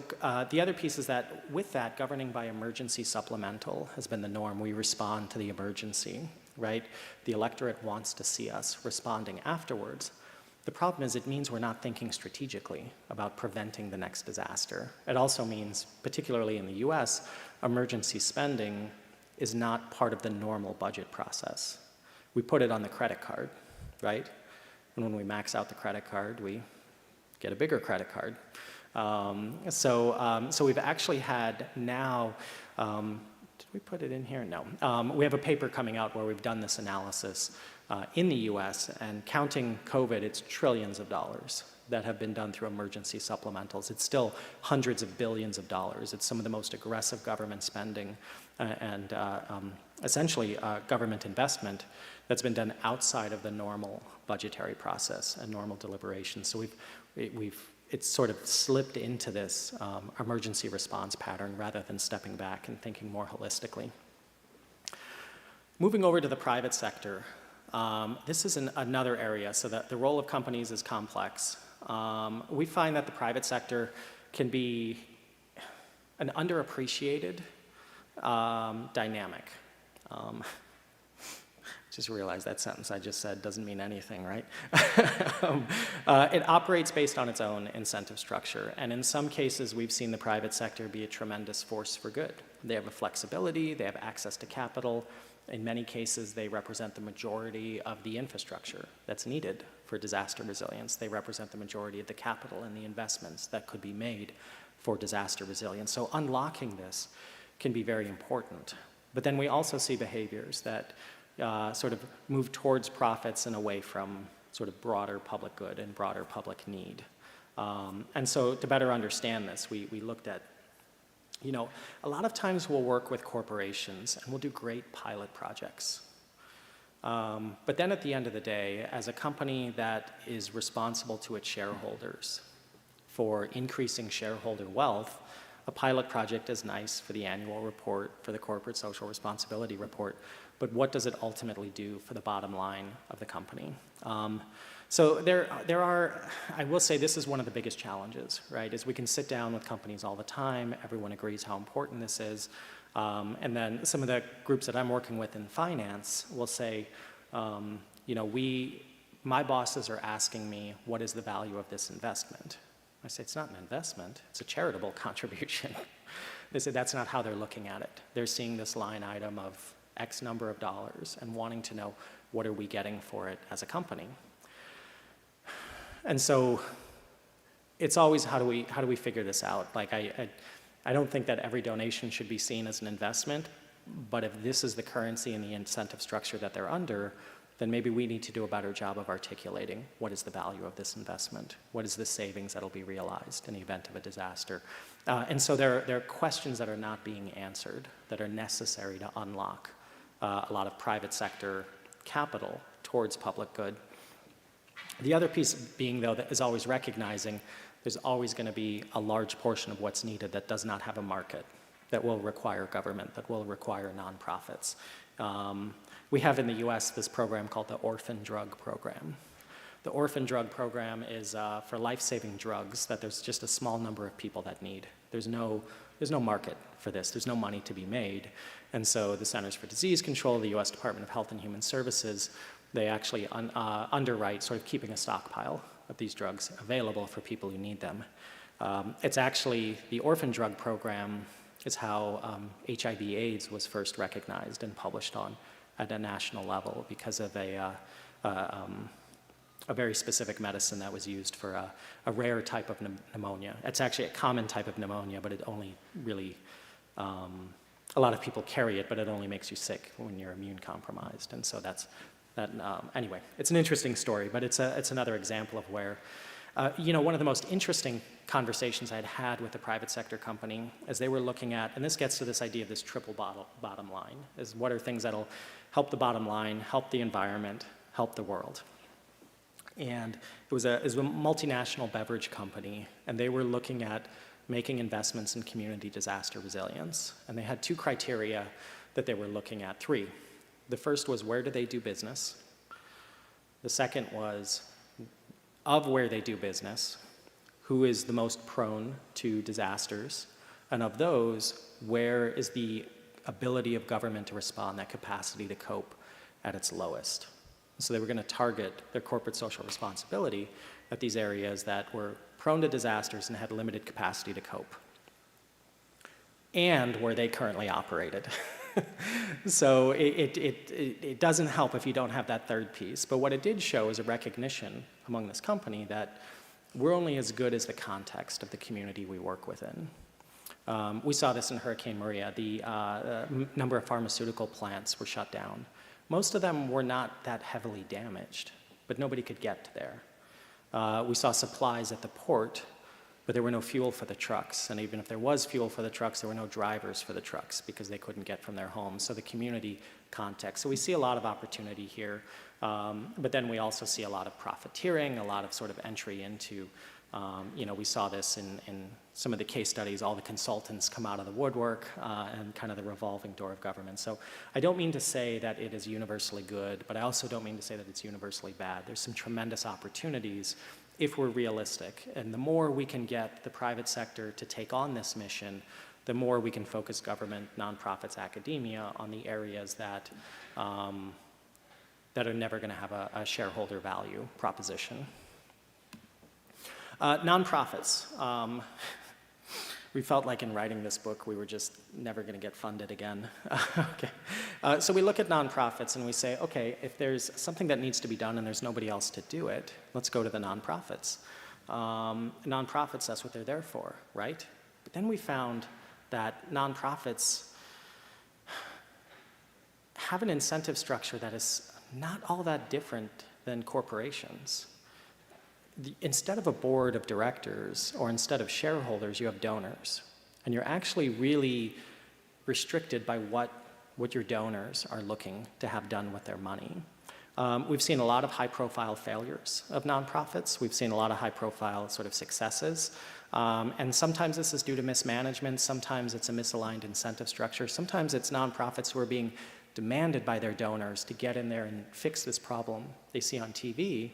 the other piece is that with that, governing by emergency supplemental has been the norm. We respond to the emergency, right? The electorate wants to see us responding afterwards. The problem is it means we're not thinking strategically about preventing the next disaster. It also means, particularly in the US, emergency spending is not part of the normal budget process. We put it on the credit card, right? And when we max out the credit card, we get a bigger credit card. So we've actually had now, did we put it in here? No. We have a paper coming out where we've done this analysis in the US, and counting COVID, it's trillions of dollars that have been done through emergency supplementals. It's still hundreds of billions of dollars. It's some of the most aggressive government spending and essentially government investment that's been done outside of the normal budgetary process and normal deliberation. So it's sort of slipped into this emergency response pattern rather than stepping back and thinking more holistically. Moving over to the private sector, this is another area, so that the role of companies is complex. We find that the private sector can be an underappreciated dynamic. Just realized that sentence I just said doesn't mean anything, right? It operates based on its own incentive structure, and in some cases we've seen the private sector be a tremendous force for good. They have a flexibility, they have access to capital. In many cases, they represent the majority of the infrastructure that's needed for disaster resilience. They represent the majority of the capital and the investments that could be made for disaster resilience. So unlocking this can be very important. But then we also see behaviors that sort of move towards profits and away from sort of broader public good and broader public need. And so to better understand this, we looked at, a lot of times we'll work with corporations and we'll do great pilot projects. But then at the end of the day, as a company that is responsible to its shareholders for increasing shareholder wealth, a pilot project is nice for the annual report, for the corporate social responsibility report, but what does it ultimately do for the bottom line of the company? So there are, I will say this is one of the biggest challenges, right? Is we can sit down with companies all the time, everyone agrees how important this is, and then some of the groups that I'm working with in finance will say, you know, my bosses are asking me, what is the value of this investment? I say, it's not an investment, it's a charitable contribution. They say that's not how they're looking at it. They're seeing this line item of X number of dollars and wanting to know, what are we getting for it as a company? And so it's always, how do we figure this out? Like I don't think that every donation should be seen as an investment, but if this is the currency and the incentive structure that they're under, then maybe we need to do a better job of articulating what is the value of this investment, what is the savings that'll be realized in the event of a disaster. And so there are questions that are not being answered that are necessary to unlock a lot of private sector capital towards public good. The other piece being, though, that is always recognizing there's always going to be a large portion of what's needed that does not have a market, that will require government, that will require nonprofits. We have in the US this program called the Orphan Drug Program. The Orphan Drug Program is for life-saving drugs that there's just a small number of people that need. There's no market for this. There's no money to be made. And so the Centers for Disease Control, the US Department of Health and Human Services, they actually underwrite sort of keeping a stockpile of these drugs available for people who need them. It's actually, the Orphan Drug Program is how HIV/AIDS was first recognized and published on at a national level because of a very specific medicine that was used for a rare type of pneumonia. It's actually a common type of pneumonia, but it only really, a lot of people carry it, but it only makes you sick when you're immune compromised. And so anyway, it's an interesting story, but it's another example of where, you know, one of the most interesting conversations I had with a private sector company as they were looking at, and this gets to this idea of this triple bottom line, is what are things that'll help the bottom line, help the environment, help the world. And it was a multinational beverage company, and they were looking at making investments in community disaster resilience. And they had two criteria that they were looking at, three. The first was, where do they do business? The second was, of where they do business, who is the most prone to disasters? And of those, where is the ability of government to respond, that capacity to cope, at its lowest? So they were going to target their corporate social responsibility at these areas that were prone to disasters and had limited capacity to cope, and where they currently operated. So it doesn't help if you don't have that third piece. But what it did show is a recognition among this company that we're only as good as the context of the community we work within. We saw this in Hurricane Maria. The number of pharmaceutical plants were shut down. Most of them were not that heavily damaged, but nobody could get there. We saw supplies at the port, but there were no fuel for the trucks. And even if there was fuel for the trucks, there were no drivers for the trucks because they couldn't get from their homes. So the community context. So we see a lot of opportunity here. But then we also see a lot of profiteering, a lot of sort of entry into, you know, we saw this in some of the case studies, all the consultants come out of the woodwork and kind of the revolving door of government. So I don't mean to say that it is universally good, but I also don't mean to say that it's universally bad. There's some tremendous opportunities if we're realistic. And the more we can get the private sector to take on this mission, the more we can focus government, nonprofits, academia on the areas that that are never going to have a shareholder value proposition. Nonprofits. We felt like in writing this book, we were just never going to get funded again. Okay. So we look at nonprofits and we say, okay, if there's something that needs to be done and there's nobody else to do it, let's go to the nonprofits. Nonprofits, that's what they're there for, right? But then we found that nonprofits have an incentive structure that is not all that different than corporations. Instead of a board of directors or instead of shareholders, you have donors. And you're actually really restricted by what your donors are looking to have done with their money. We've seen a lot of high-profile failures of nonprofits. We've seen a lot of high-profile sort of successes. And sometimes this is due to mismanagement. Sometimes it's a misaligned incentive structure. Sometimes it's nonprofits who are being demanded by their donors to get in there and fix this problem they see on TV.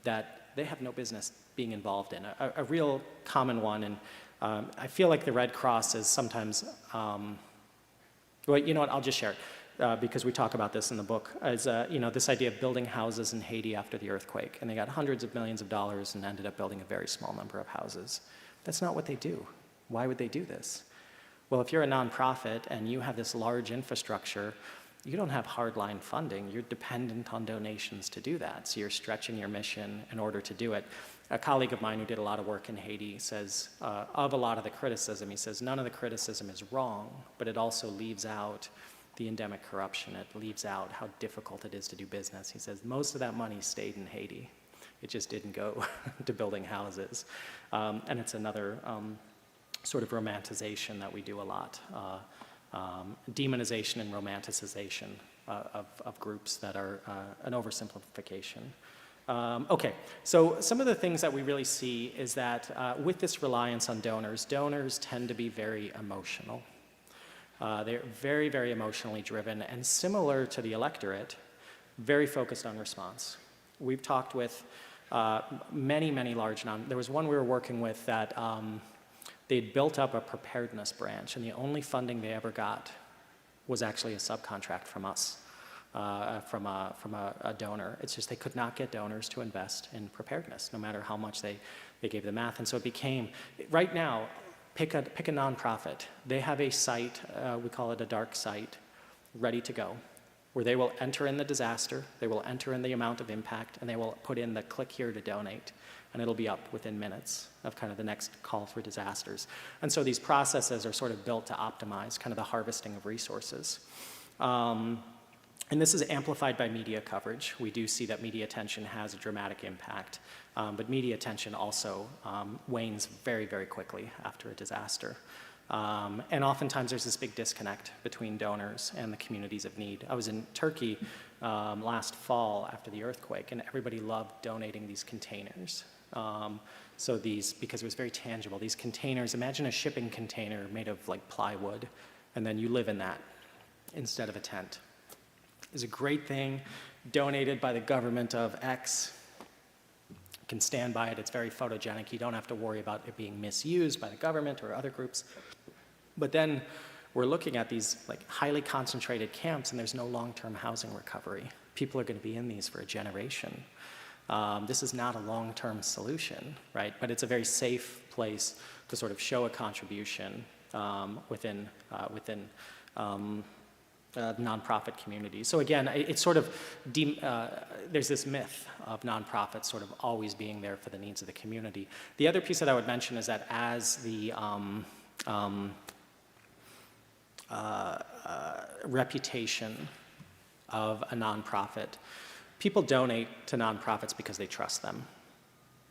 that they have no business being involved in. A real common one, and I feel like the Red Cross is sometimes, well, you know what, I'll just share it, because we talk about this in the book, is this idea of building houses in Haiti after the earthquake, and they got hundreds of millions of dollars and ended up building a very small number of houses. That's not what they do. Why would they do this? Well, if you're a nonprofit and you have this large infrastructure, you don't have hardline funding. You're dependent on donations to do that. So you're stretching your mission in order to do it. A colleague of mine who did a lot of work in Haiti says, of a lot of the criticism, he says, none of the criticism is wrong, but it also leaves out the endemic corruption. It leaves out how difficult it is to do business. He says, most of that money stayed in Haiti. It just didn't go to building houses. And it's another sort of romanticization that we do a lot. Demonization and romanticization of groups that are an oversimplification. Okay, so some of the things that we really see is that with this reliance on donors, donors tend to be very emotional. They're very, very emotionally driven, and similar to the electorate, very focused on response. We've talked with many, many large there was one we were working with that they'd built up a preparedness branch, and the only funding they ever got was actually a subcontract from us, from a donor. It's just they could not get donors to invest in preparedness, no matter how much they gave the math. And so it became, right now, pick a nonprofit. They have a site, we call it a dark site, ready to go, where they will enter in the disaster, they will enter in the amount of impact, and they will put in the click here to donate. And it'll be up within minutes of kind of the next call for disasters. And so these processes are sort of built to optimize kind of the harvesting of resources. And this is amplified by media coverage. We do see that media attention has a dramatic impact, but media attention also wanes very, very quickly after a disaster. And oftentimes there's this big disconnect between donors and the communities of need. I was in Turkey last fall after the earthquake, and everybody loved donating these containers. So these, because it was very tangible, these containers, imagine a shipping container made of like plywood, and then you live in that instead of a tent. It's a great thing, donated by the government of X. You can stand by it, it's very photogenic. You don't have to worry about it being misused by the government or other groups. But then we're looking at these like highly concentrated camps, and there's no long-term housing recovery. People are going to be in these for a generation. This is not a long-term solution, right? But it's a very safe place to sort of show a contribution within nonprofit communities. So again, it's sort of, there's this myth of nonprofits sort of always being there for the needs of the community. The other piece that I would mention is that as the reputation of a nonprofit, people donate to nonprofits because they trust them.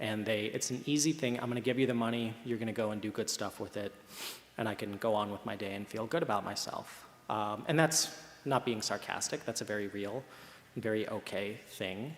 And it's an easy thing. I'm going to give you the money. You're going to go and do good stuff with it. And I can go on with my day and feel good about myself. And that's not being sarcastic. That's a very real, very okay thing.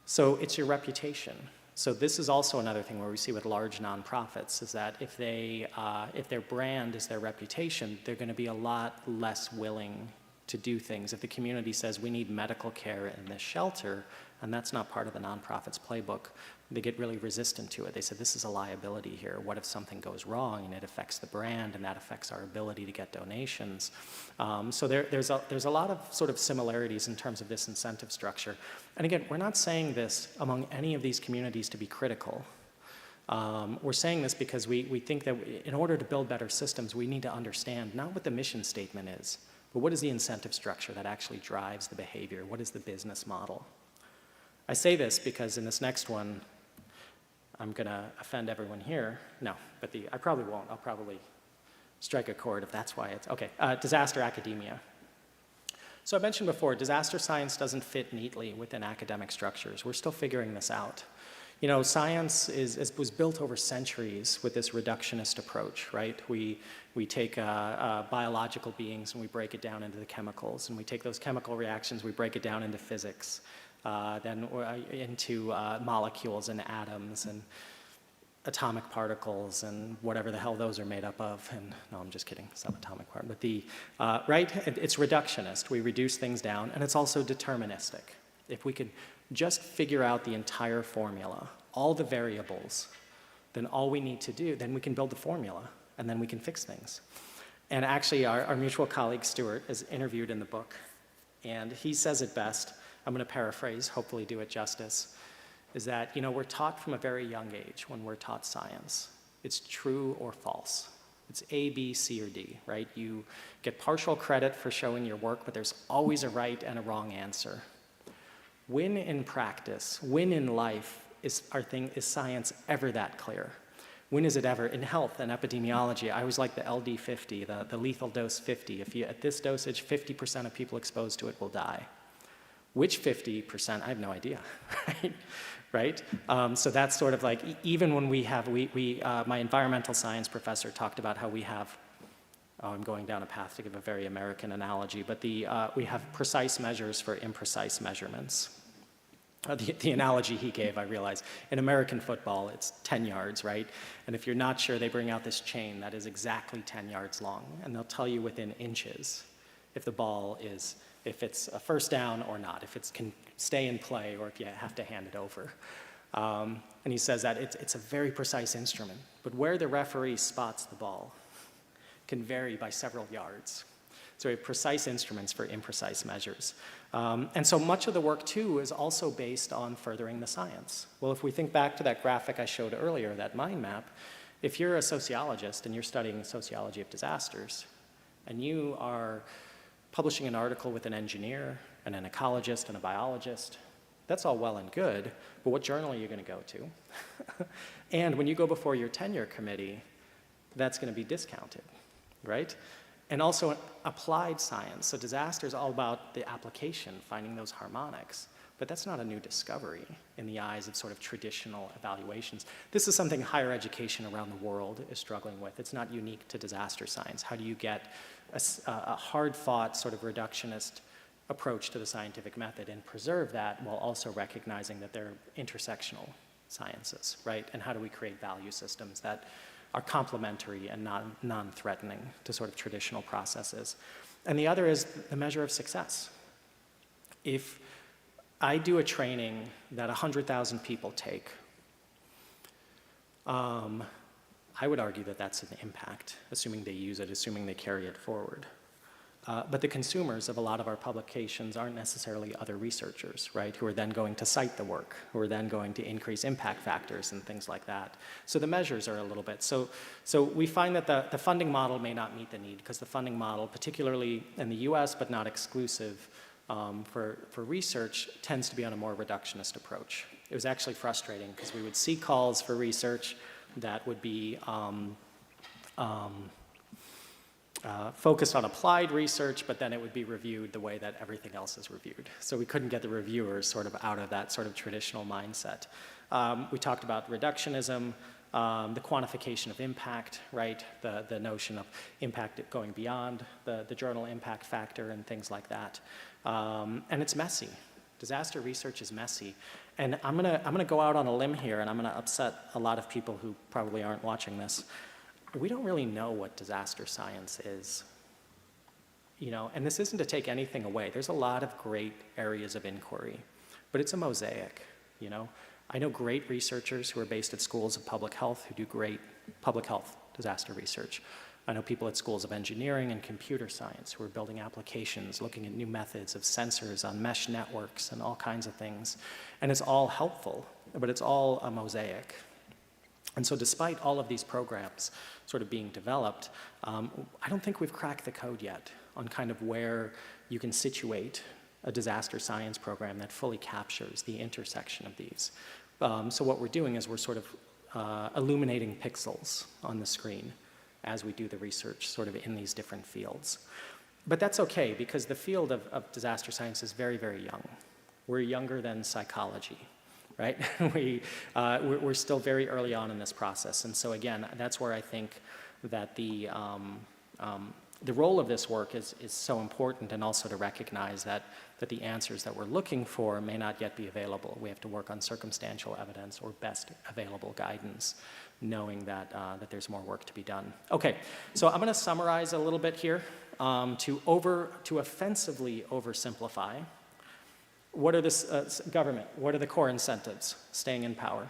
So it's your reputation. So this is also another thing where we see with large nonprofits is that if their brand is their reputation, they're going to be a lot less willing to do things. If the community says we need medical care in this shelter, and that's not part of the nonprofit's playbook, they get really resistant to it. They said, this is a liability here. What if something goes wrong and it affects the brand and that affects our ability to get donations? So there's a lot of sort of similarities in terms of this incentive structure. And again, we're not saying this among any of these communities to be critical. We're saying this because we think that in order to build better systems, we need to understand not what the mission statement is, but what is the incentive structure that actually drives the behavior? What is the business model? I say this because in this next one, I'm going to offend everyone here. No, but I probably won't. I'll probably strike a chord if that's why it's, okay. Disaster academia. So I mentioned before, disaster science doesn't fit neatly within academic structures. We're still figuring this out. You know, science was built over centuries with this reductionist approach, right? We take biological beings and we break it down into the chemicals, and we take those chemical reactions, we break it down into physics, then into molecules and atoms and atomic particles and whatever the hell those are made up of. And no, I'm just kidding, subatomic part. But right, it's reductionist. We reduce things down, and it's also deterministic. If we could just figure out the entire formula, all the variables, then all we need to do, then we can build the formula, and then we can fix things. And actually, our mutual colleague, Stuart, is interviewed in the book, and he says it best. I'm going to paraphrase, hopefully do it justice, is that, we're taught from a very young age when we're taught science. It's true or false. It's A, B, C, or D, right? You get partial credit for showing your work, but there's always a right and a wrong answer. When in practice, when in life, is science ever that clear? When is it ever? In health and epidemiology, I always like the LD50, the lethal dose 50. If you, at this dosage, 50% of people exposed to it will die. Which 50%? I have no idea, right? So that's sort of like, even when we have, my environmental science professor talked about how we have, I'm going down a path to give a very American analogy, but we have precise measures for imprecise measurements. The analogy he gave, I realize, in American football, it's 10 yards, right? And if you're not sure, they bring out this chain that is exactly 10 yards long, and they'll tell you within inches if the ball is, if it's a first down or not, if it can stay in play or if you have to hand it over. And he says that it's a very precise instrument, but where the referee spots the ball can vary by several yards. So we have precise instruments for imprecise measures. And so much of the work, too, is also based on furthering the science. Well, if we think back to that graphic I showed earlier, that mind map, if you're a sociologist and you're studying sociology of disasters, and you are publishing an article with an engineer and an ecologist and a biologist, that's all well and good, but what journal are you going to go to? And when you go before your tenure committee, that's going to be discounted, right? And also applied science. So disaster is all about the application, finding those harmonics. But that's not a new discovery in the eyes of sort of traditional evaluations. This is something higher education around the world is struggling with. It's not unique to disaster science. How do you get a hard-fought sort of reductionist approach to the scientific method and preserve that while also recognizing that they're intersectional sciences, right? And how do we create value systems that are complementary and non-threatening to sort of traditional processes. And the other is the measure of success. If I do a training that 100,000 people take, I would argue that that's an impact, assuming they use it, assuming they carry it forward. But the consumers of a lot of our publications aren't necessarily other researchers, right, who are then going to cite the work, who are then going to increase impact factors and things like that. So the measures are a little bit. So we find that the funding model may not meet the need because the funding model, particularly in the US, but not exclusive for research, tends to be on a more reductionist approach. It was actually frustrating because we would see calls for research that would be focused on applied research, but then it would be reviewed the way that everything else is reviewed. So we couldn't get the reviewers sort of out of that sort of traditional mindset. We talked about reductionism, the quantification of impact, right? The notion of impact going beyond the journal impact factor and things like that. And it's messy. Disaster research is messy. And I'm gonna go out on a limb here and I'm gonna upset a lot of people who probably aren't watching this. We don't really know what disaster science is, and this isn't to take anything away. There's a lot of great areas of inquiry, but it's a mosaic, I know great researchers who are based at schools of public health who do great public health disaster research. I know people at schools of engineering and computer science who are building applications, looking at new methods of sensors on mesh networks and all kinds of things. And it's all helpful, but it's all a mosaic. And so despite all of these programs sort of being developed, I don't think we've cracked the code yet on kind of where you can situate a disaster science program that fully captures the intersection of these. So what we're doing is we're sort of illuminating pixels on the screen as we do the research sort of in these different fields. But that's okay because the field of disaster science is very, very young. We're younger than psychology. Right? We're still very early on in this process. And so again, that's where I think that the role of this work is so important, and also to recognize that the answers that we're looking for may not yet be available. We have to work on circumstantial evidence or best available guidance, knowing that there's more work to be done. Okay, so I'm gonna summarize a little bit here to offensively oversimplify. What are the government? What are the core incentives? Staying in power.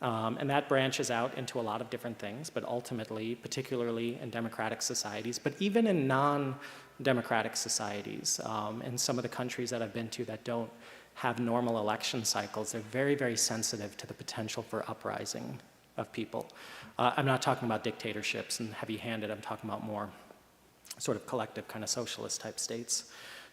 And that branches out into a lot of different things, but ultimately, particularly in democratic societies, but even in non-democratic societies, in some of the countries that I've been to that don't have normal election cycles, they're very, very sensitive to the potential for uprising of people. I'm not talking about dictatorships and heavy-handed, I'm talking about more sort of collective kind of socialist type states.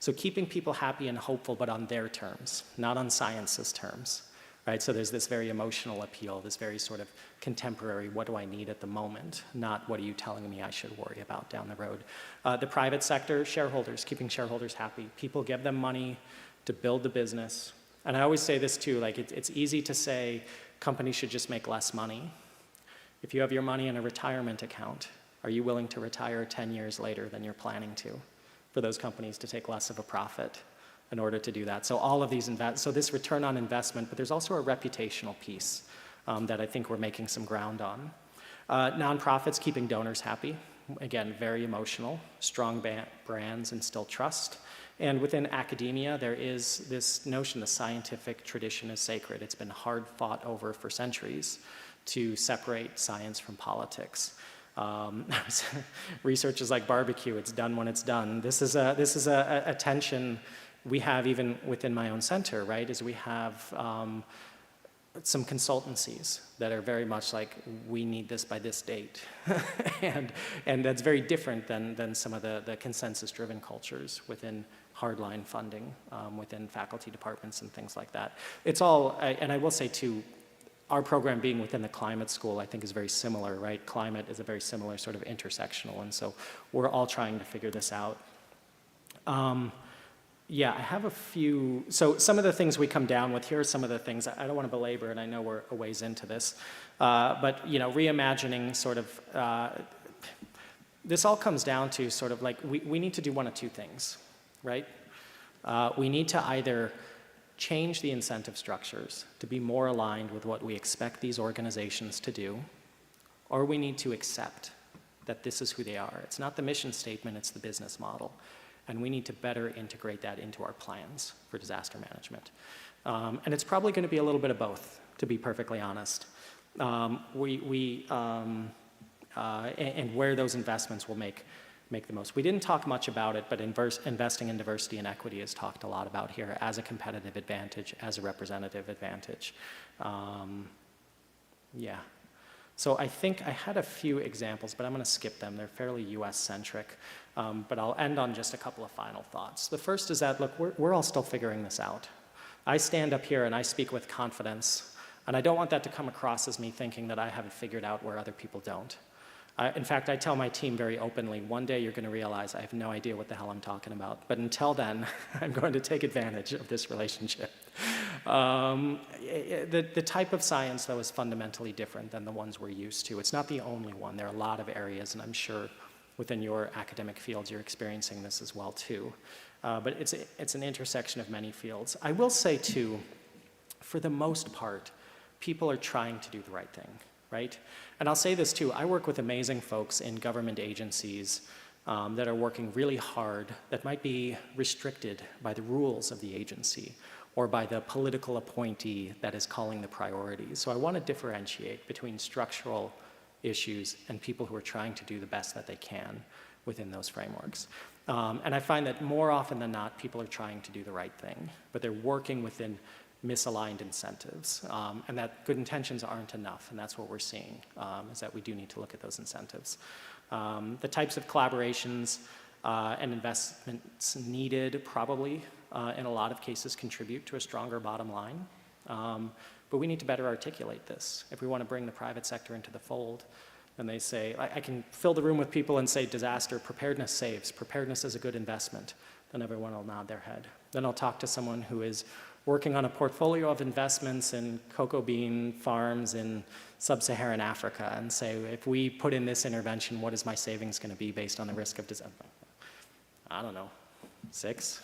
So keeping people happy and hopeful, but on their terms, not on science's terms. Right, so there's this very emotional appeal, this very sort of contemporary, what do I need at the moment, not what are you telling me I should worry about down the road. The private sector, shareholders, keeping shareholders happy. People give them money to build the business. And I always say this too, like it's easy to say companies should just make less money. If you have your money in a retirement account, are you willing to retire 10 years later than you're planning to for those companies to take less of a profit in order to do that? So all of these, so this return on investment, but there's also a reputational piece that I think we're making some ground on. Nonprofits, keeping donors happy. Again, very emotional. Strong brands instill trust. And within academia, there is this notion the scientific tradition is sacred. It's been hard fought over for centuries to separate science from politics. Research is like barbecue. It's done when it's done. This is a tension we have even within my own center, right, is we have some consultancies that are very much like, we need this by this date. and that's very different than some of the consensus-driven cultures within hardline funding, within faculty departments and things like that. It's all, and I will say too, our program being within the climate school, I think is very similar, right? Climate is a very similar sort of intersectional, and so we're all trying to figure this out. Yeah, I have a few, so some of the things we come down with, here are some of the things, I don't want to belabor, and I know we're a ways into this, but you know, reimagining sort of, this all comes down to sort of like, we need to do one of two things, right? We need to either change the incentive structures to be more aligned with what we expect these organizations to do, or we need to accept that this is who they are. It's not the mission statement, it's the business model. And we need to better integrate that into our plans for disaster management. And it's probably going to be a little bit of both, to be perfectly honest. And where those investments will make the most. We didn't talk much about it, but investing in diversity and equity is talked a lot about here as a competitive advantage, as a representative advantage. Yeah. So I think I had a few examples, but I'm going to skip them. They're fairly US-centric, but I'll end on just a couple of final thoughts. The first is that, look, we're all still figuring this out. I stand up here and I speak with confidence, and I don't want that to come across as me thinking that I haven't figured out where other people don't. In fact, I tell my team very openly, one day you're going to realize I have no idea what the hell I'm talking about. But until then, I'm going to take advantage of this relationship. The type of science, though, is fundamentally different than the ones we're used to. It's not the only one. There are a lot of areas, and I'm sure within your academic fields you're experiencing this as well, too. But it's an intersection of many fields. I will say, too, for the most part, people are trying to do the right thing. Right? And I'll say this too, I work with amazing folks in government agencies that are working really hard that might be restricted by the rules of the agency or by the political appointee that is calling the priorities. So I want to differentiate between structural issues and people who are trying to do the best that they can within those frameworks. And I find that more often than not, people are trying to do the right thing, but they're working within misaligned incentives, and that good intentions aren't enough, and that's what we're seeing, is that we do need to look at those incentives. The types of collaborations and investments needed probably, in a lot of cases, contribute to a stronger bottom line, but we need to better articulate this. If we want to bring the private sector into the fold, then they say, I can fill the room with people and say, disaster, preparedness saves, preparedness is a good investment, then everyone will nod their head. Then I'll talk to someone who is working on a portfolio of investments in cocoa bean farms in sub-Saharan Africa and say, if we put in this intervention, what is my savings going to be based on the risk of disaster? I don't know, 6?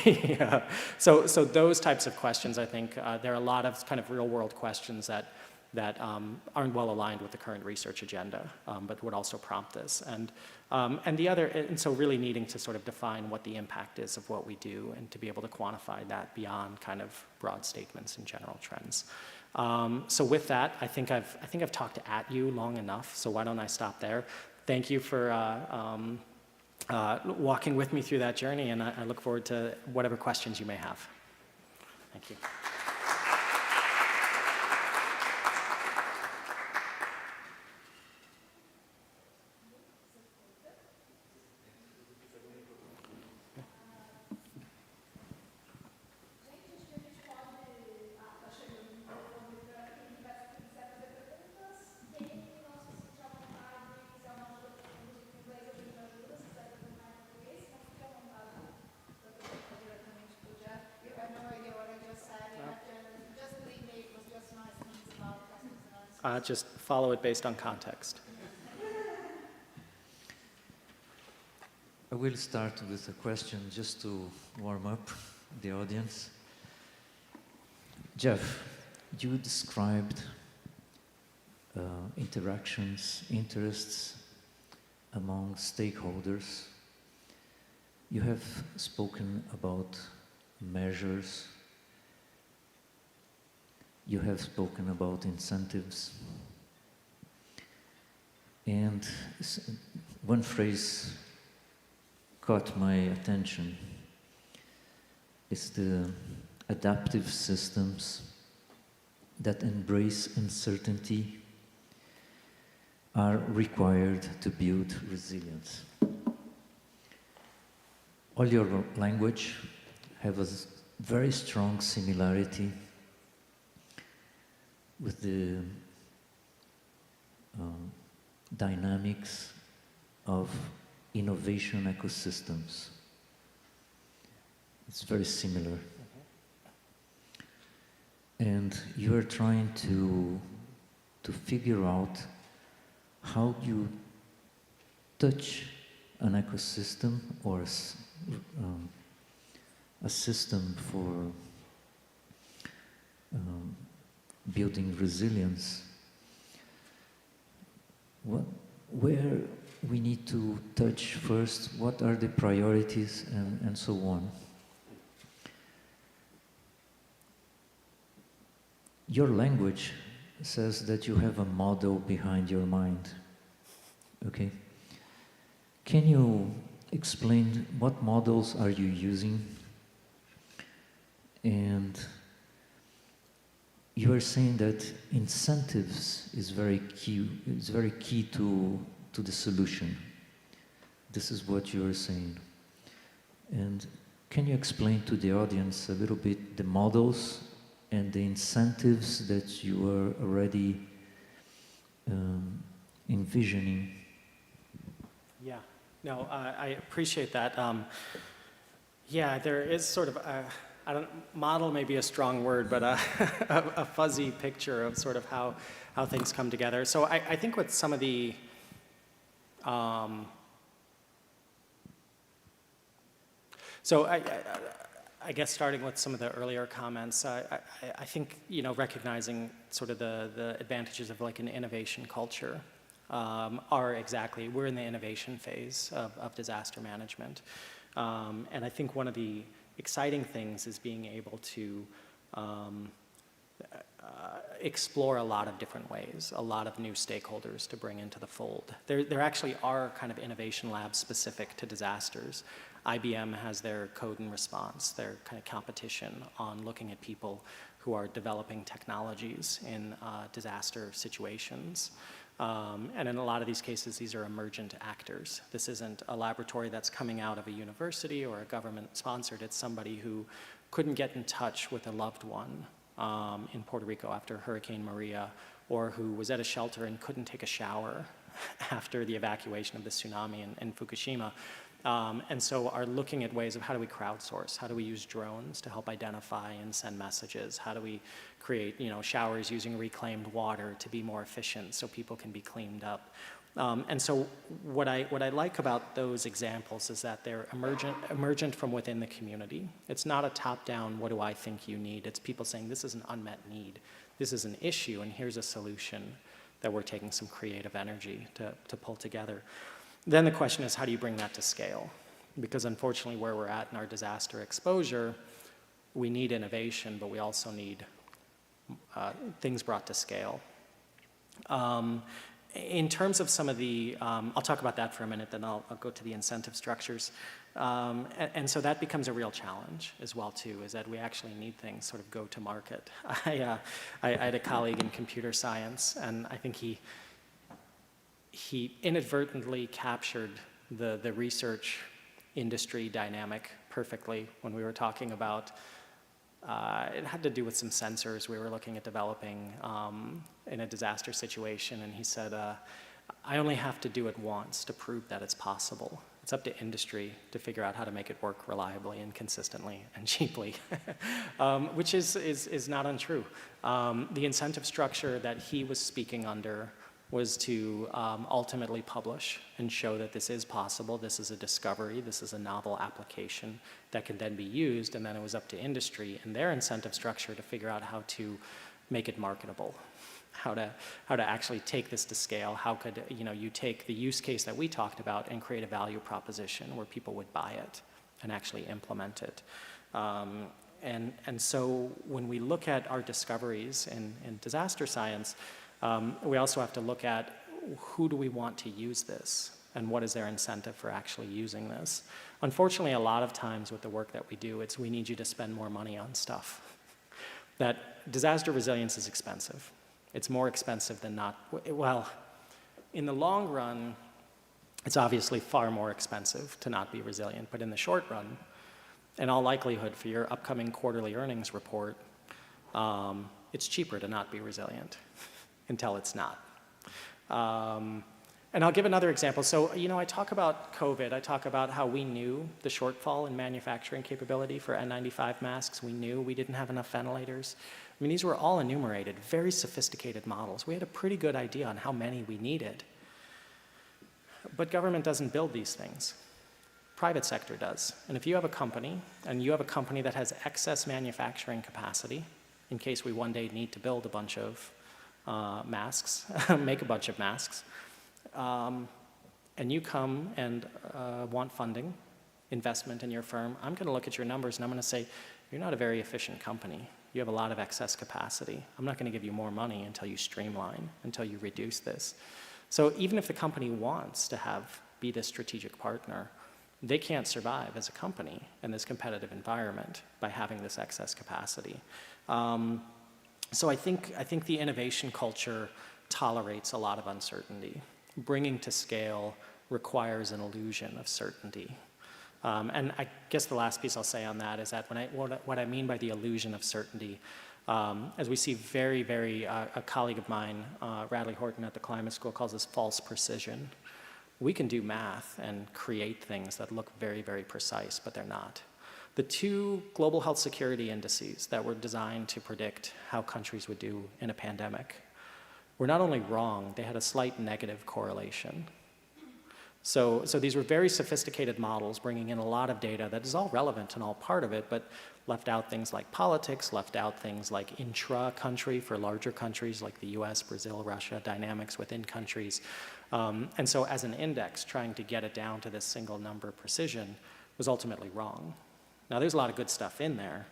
Yeah. So those types of questions, I think, there are a lot of kind of real-world questions that that aren't well aligned with the current research agenda, but would also prompt this. And so really needing to sort of define what the impact is of what we do and to be able to quantify that beyond kind of broad statements and general trends. So with that, I think I've talked at you long enough, so why don't I stop there? Thank you for walking with me through that journey, and I look forward to whatever questions you may have. Thank you. Just follow it based on context. I will start with a question just to warm up the audience. Jeff, you described interactions, interests among stakeholders. You have spoken about measures. You have spoken about incentives. And one phrase caught my attention. It's the adaptive systems that embrace uncertainty are required to build resilience. All your language have a very strong similarity with the dynamics of innovation ecosystems. It's very similar. And you are trying to figure out how you touch an ecosystem or a system for building resilience. Where we need to touch first, what are the priorities, and so on. Your language says that you have a model behind your mind, okay? Can you explain what models are you using? And you are saying that incentives is very key to the solution. This is what you are saying. And can you explain to the audience a little bit the models and the incentives that you are already envisioning? Yeah, no, I appreciate that. Yeah, there is sort of model may be a strong word, but a fuzzy picture of sort of how things come together. So I think with some of the, I guess starting with some of the earlier comments, I think, recognizing sort of the advantages of like an innovation culture we're in the innovation phase of disaster management. And I think one of the exciting things is being able to explore a lot of different ways, a lot of new stakeholders to bring into the fold. There actually are kind of innovation labs specific to disasters. IBM has their code and response, their kind of competition on looking at people who are developing technologies in disaster situations. And in a lot of these cases, these are emergent actors. This isn't a laboratory that's coming out of a university or a government sponsored. It's somebody who couldn't get in touch with a loved one in Puerto Rico after Hurricane Maria, or who was at a shelter and couldn't take a shower after the evacuation of the tsunami in Fukushima. And so are looking at ways of how do we crowdsource? How do we use drones to help identify and send messages? How do we create, showers using reclaimed water to be more efficient so people can be cleaned up? And so what I like about those examples is that they're emergent from within the community. It's not a top-down, what do I think you need? It's people saying, this is an unmet need. This is an issue, and here's a solution that we're taking some creative energy to pull together. Then the question is, how do you bring that to scale? Because unfortunately, where we're at in our disaster exposure, we need innovation, but we also need things brought to scale. In terms of some of the, I'll talk about that for a minute, then I'll go to the incentive structures. And so that becomes a real challenge as well, too, is that we actually need things sort of go to market. I had a colleague in computer science, and I think he inadvertently captured the research industry dynamic perfectly when we were talking about, it had to do with some sensors we were looking at developing in a disaster situation, and he said, I only have to do it once to prove that it's possible. It's up to industry to figure out how to make it work reliably and consistently and cheaply, which is not untrue. The incentive structure that he was speaking under was to ultimately publish and show that this is possible, this is a discovery, this is a novel application that can then be used, and then it was up to industry and their incentive structure to figure out how to make it marketable, how to actually take this to scale, how could you take the use case that we talked about and create a value proposition where people would buy it and actually implement it. And so when we look at our discoveries in disaster science, we also have to look at who do we want to use this and what is their incentive for actually using this. Unfortunately, a lot of times with the work that we do, it's we need you to spend more money on stuff. That disaster resilience is expensive. It's more expensive than not, well, in the long run, it's obviously far more expensive to not be resilient, but in the short run, in all likelihood for your upcoming quarterly earnings report, it's cheaper to not be resilient until it's not. And I'll give another example. So, I talk about COVID. I talk about how we knew the shortfall in manufacturing capability for N95 masks. We knew we didn't have enough ventilators. I mean, these were all enumerated, very sophisticated models. We had a pretty good idea on how many we needed. But government doesn't build these things. Private sector does. And if you have a company, and you have a company that has excess manufacturing capacity, in case we one day need to build a bunch of masks, make a bunch of masks, and you come and want funding, investment in your firm, I'm going to look at your numbers and I'm going to say, you're not a very efficient company. You have a lot of excess capacity. I'm not going to give you more money until you streamline, until you reduce this. So even if the company wants to be this strategic partner, they can't survive as a company in this competitive environment by having this excess capacity. So I think the innovation culture tolerates a lot of uncertainty. Bringing to scale requires an illusion of certainty. And I guess the last piece I'll say on that is that what I mean by the illusion of certainty, as we see a colleague of mine, Radley Horton at the Climate School, calls this false precision. We can do math and create things that look very, very precise, but they're not. The two global health security indices that were designed to predict how countries would do in a pandemic were not only wrong, they had a slight negative correlation. So these were very sophisticated models bringing in a lot of data that is all relevant and all part of it, but left out things like politics, left out things like intra-country for larger countries like the US, Brazil, Russia, dynamics within countries. And so as an index, trying to get it down to this single number precision was ultimately wrong. Now there's a lot of good stuff in there.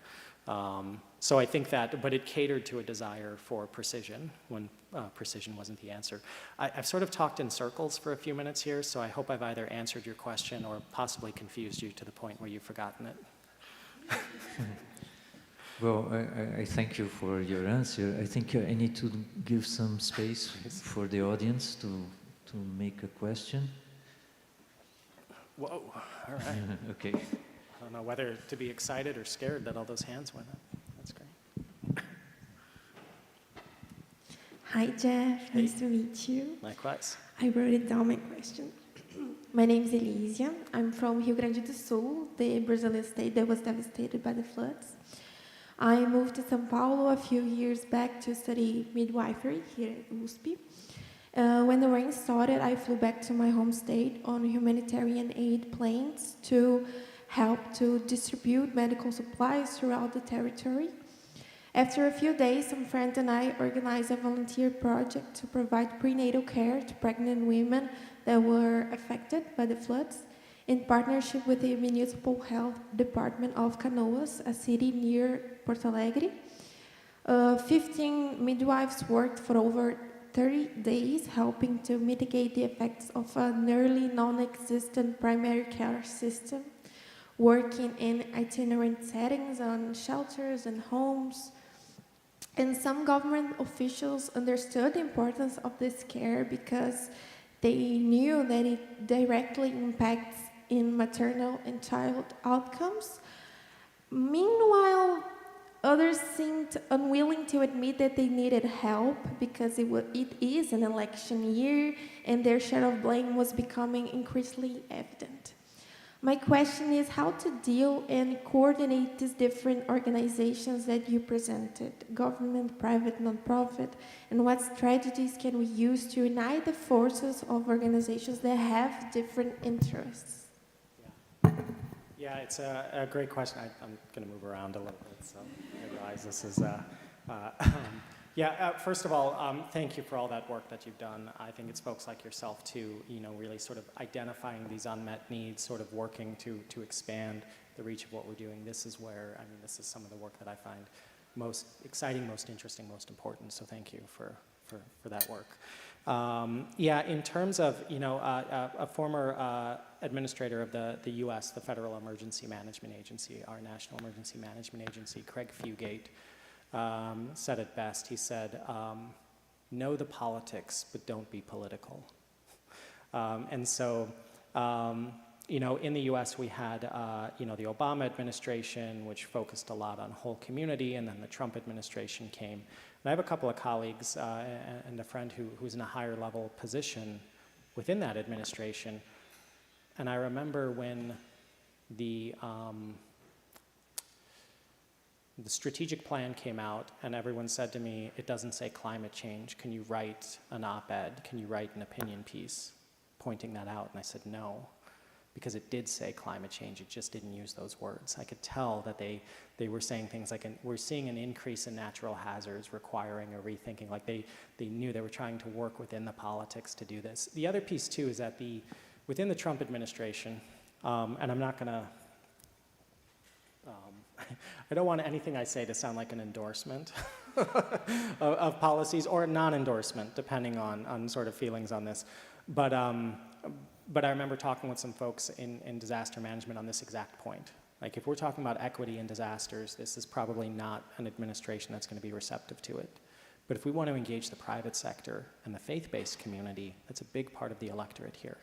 So I think that, but it catered to a desire for precision when precision wasn't the answer. I've sort of talked in circles for a few minutes here, so I hope I've either answered your question or possibly confused you to the point where you've forgotten it. Well, I thank you for your answer. I think I need to give some space for the audience to make a question. Whoa, all right. Okay. I don't know whether to be excited or scared that all those hands went up. That's great. Hi, Jeff. Hey. Nice to meet you. Likewise. I wrote it down, my question. My name is Elísia. I'm from Rio Grande do Sul, the Brazilian state that was devastated by the floods. I moved to São Paulo a few years back to study midwifery here at USP. When the rain started, I flew back to my home state on humanitarian aid planes to help to distribute medical supplies throughout the territory. After a few days, some friends and I organized a volunteer project to provide prenatal care to pregnant women that were affected by the floods, in partnership with the Municipal Health Department of Canoas, a city near Porto Alegre. 15 midwives worked for over 30 days, helping to mitigate the effects of a nearly non-existent primary care system, working in itinerant settings on shelters and homes. And some government officials understood the importance of this care because they knew that it directly impacts in maternal and child outcomes. Meanwhile, others seemed unwilling to admit that they needed help because it is an election year and their share of blame was becoming increasingly evident. My question is how to deal and coordinate these different organizations that you presented, government, private, nonprofit, and what strategies can we use to unite the forces of organizations that have different interests? Yeah, it's a great question. I'm going to move around a little bit, so I realize this is... first of all, thank you for all that work that you've done. I think it's folks like yourself too, really sort of identifying these unmet needs, sort of working to expand the reach of what we're doing. This is where, this is some of the work that I find most exciting, most interesting, most important. So thank you for that work. In terms of, a former administrator of the US, the Federal Emergency Management Agency, our National Emergency Management Agency, Craig Fugate, said it best. He said, know the politics, but don't be political. In the US we had, the Obama administration, which focused a lot on whole community, and then the Trump administration came. And I have a couple of colleagues and a friend who's in a higher level position within that administration. And I remember when the strategic plan came out and everyone said to me, it doesn't say climate change. Can you write an op-ed? Can you write an opinion piece pointing that out? And I said, no, because it did say climate change. It just didn't use those words. I could tell that they were saying things like, we're seeing an increase in natural hazards requiring a rethinking. Like they knew they were trying to work within the politics to do this. The other piece too is that within the Trump administration, and I'm not gonna, I don't want anything I say to sound like an endorsement of policies or a non-endorsement, depending on sort of feelings on this. But I remember talking with some folks in disaster management on this exact point. Like if we're talking about equity in disasters, this is probably not an administration that's going to be receptive to it. But if we want to engage the private sector and the faith-based community, that's a big part of the electorate here.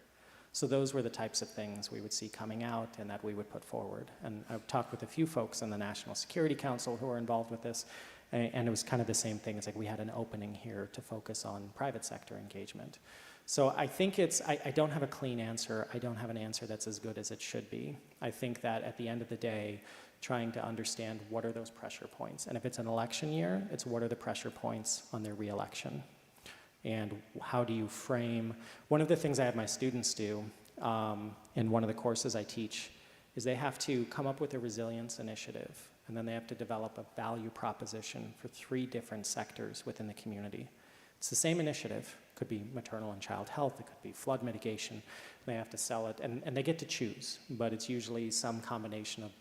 So those were the types of things we would see coming out and that we would put forward. And I've talked with a few folks in the National Security Council who are involved with this, and it was kind of the same thing. It's like we had an opening here to focus on private sector engagement. So I think I don't have a clean answer. I don't have an answer that's as good as it should be. I think that at the end of the day, trying to understand what are those pressure points. And if it's an election year, it's what are the pressure points on their reelection. And how do you frame, one of the things I have my students do in one of the courses I teach is they have to come up with a resilience initiative, and then they have to develop a value proposition for 3 different sectors within the community. It's the same initiative. It could be maternal and child health, it could be flood mitigation. They have to sell it, and they get to choose, but it's usually some combination of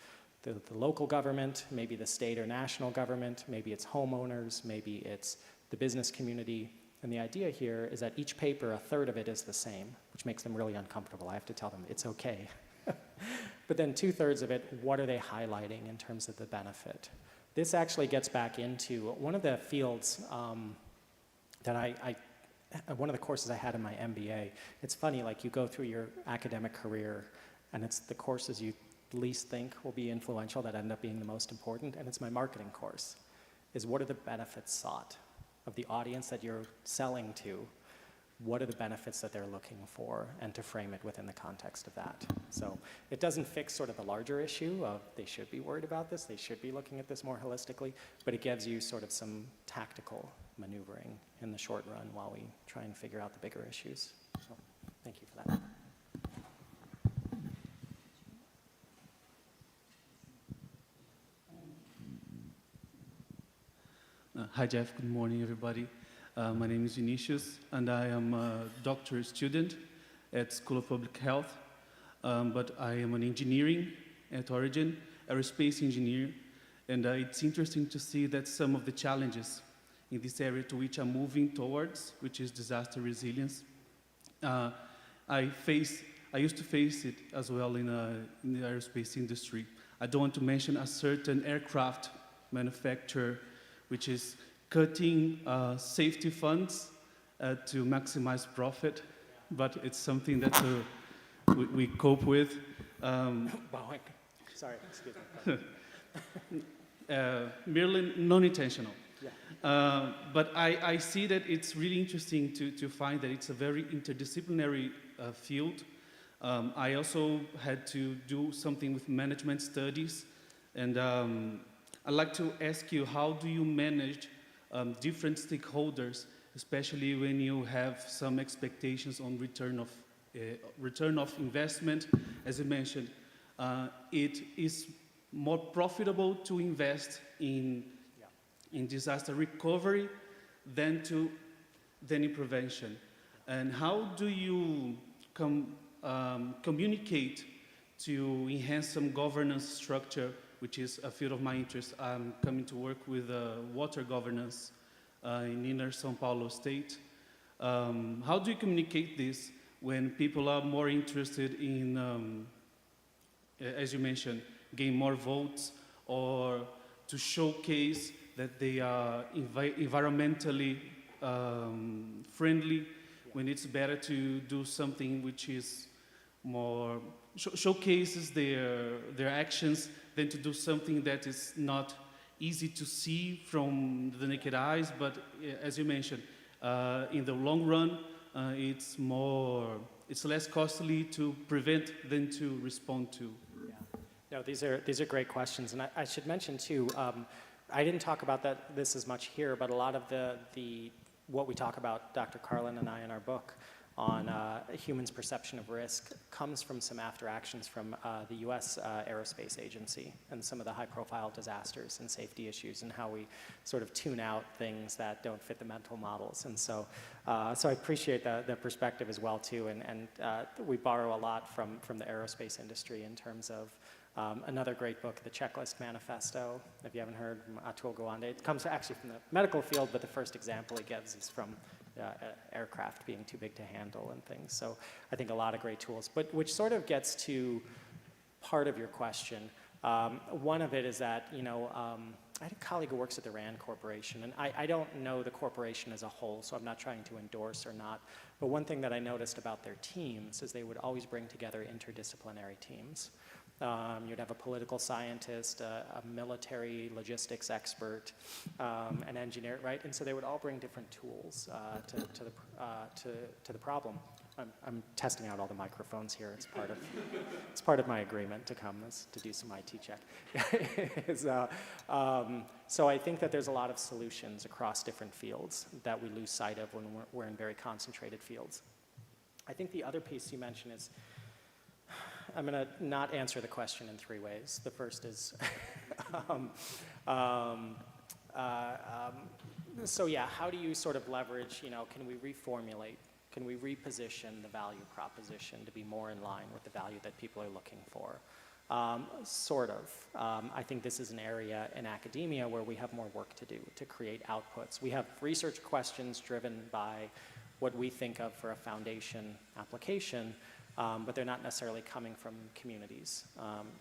the local government, maybe the state or national government, maybe it's homeowners, maybe it's the business community. And the idea here is that each paper, a third of it is the same, which makes them really uncomfortable. I have to tell them it's okay. But then 2/3 of it, what are they highlighting in terms of the benefit? This actually gets back into one of the fields that one of the courses I had in my MBA. It's funny, like you go through your academic career and it's the courses you least think will be influential that end up being the most important, and it's my marketing course, is what are the benefits sought of the audience that you're selling to what are the benefits that they're looking for, and to frame it within the context of that. So it doesn't fix sort of the larger issue of they should be worried about this, they should be looking at this more holistically, but it gives you sort of some tactical maneuvering in the short run while we try and figure out the bigger issues. So thank you for that. Hi, Jeff. Good morning, everybody. My name is Vinicius, and I am a doctoral student at School of Public Health, but I am an engineering at origin, aerospace engineer, and it's interesting to see that some of the challenges in this area to which I'm moving towards, which is disaster resilience, I used to face it as well in the aerospace industry. I don't want to mention a certain aircraft manufacturer which is cutting safety funds to maximize profit, but it's something that we cope with. Sorry, excuse me. Merely non-intentional. Yeah. But I see that it's really interesting to find that it's a very interdisciplinary field. I also had to do something with management studies, and I'd like to ask you, how do you manage different stakeholders, especially when you have some expectations on return of investment? As you mentioned, it is more profitable to invest in disaster recovery than in prevention. And how do you communicate to enhance some governance structure, which is a field of my interest? I'm coming to work with water governance in inner São Paulo state. How do you communicate this when people are more interested in, as you mentioned, gain more votes, or to showcase that they are environmentally friendly, when it's better to do something which is more showcases their actions than to do something that is not easy to see from the naked eyes, but as you mentioned, in the long run, it's less costly to prevent than to respond to. Yeah. No, these are great questions, and I should mention too. I didn't talk about this as much here, but a lot of what we talk about, Dr. Carlin and I, in our book on humans' perception of risk, comes from some after actions from the US Aerospace Agency and some of the high-profile disasters and safety issues, and how we sort of tune out things that don't fit the mental models. And so I appreciate the perspective as well too, and we borrow a lot from the aerospace industry in terms of another great book, The Checklist Manifesto, if you haven't heard, from Atul Gawande. It comes actually from the medical field, but the first example it gives is from aircraft being too big to handle and things. So I think a lot of great tools, but which sort of gets to part of your question. One of it is that, I had a colleague who works at the RAND Corporation, and I don't know the corporation as a whole, so I'm not trying to endorse or not, but one thing that I noticed about their teams is they would always bring together interdisciplinary teams. You'd have a political scientist, a military logistics expert, an engineer, right? And so they would all bring different tools to the problem. I'm testing out all the microphones here. It's part of my agreement to come to do some IT check. So I think that there's a lot of solutions across different fields that we lose sight of when we're in very concentrated fields. I think the other piece you mentioned is, I'm going to not answer the question in three ways. The first is, so yeah, how do you sort of leverage, can we reformulate, can we reposition the value proposition to be more in line with the value that people are looking for? Sort of. I think this is an area in academia where we have more work to do to create outputs. We have research questions driven by what we think of for a foundation application, but they're not necessarily coming from communities.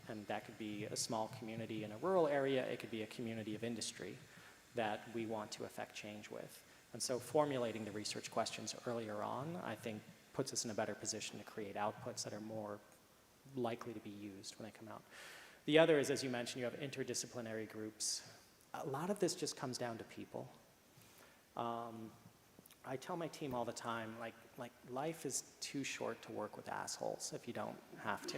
And that could be a small community in a rural area. It could be a community of industry that we want to affect change with. And so formulating the research questions earlier on, I think, puts us in a better position to create outputs that are more likely to be used when they come out. The other is, as you mentioned, you have interdisciplinary groups. A lot of this just comes down to people. I tell my team all the time, like life is too short to work with assholes if you don't have to.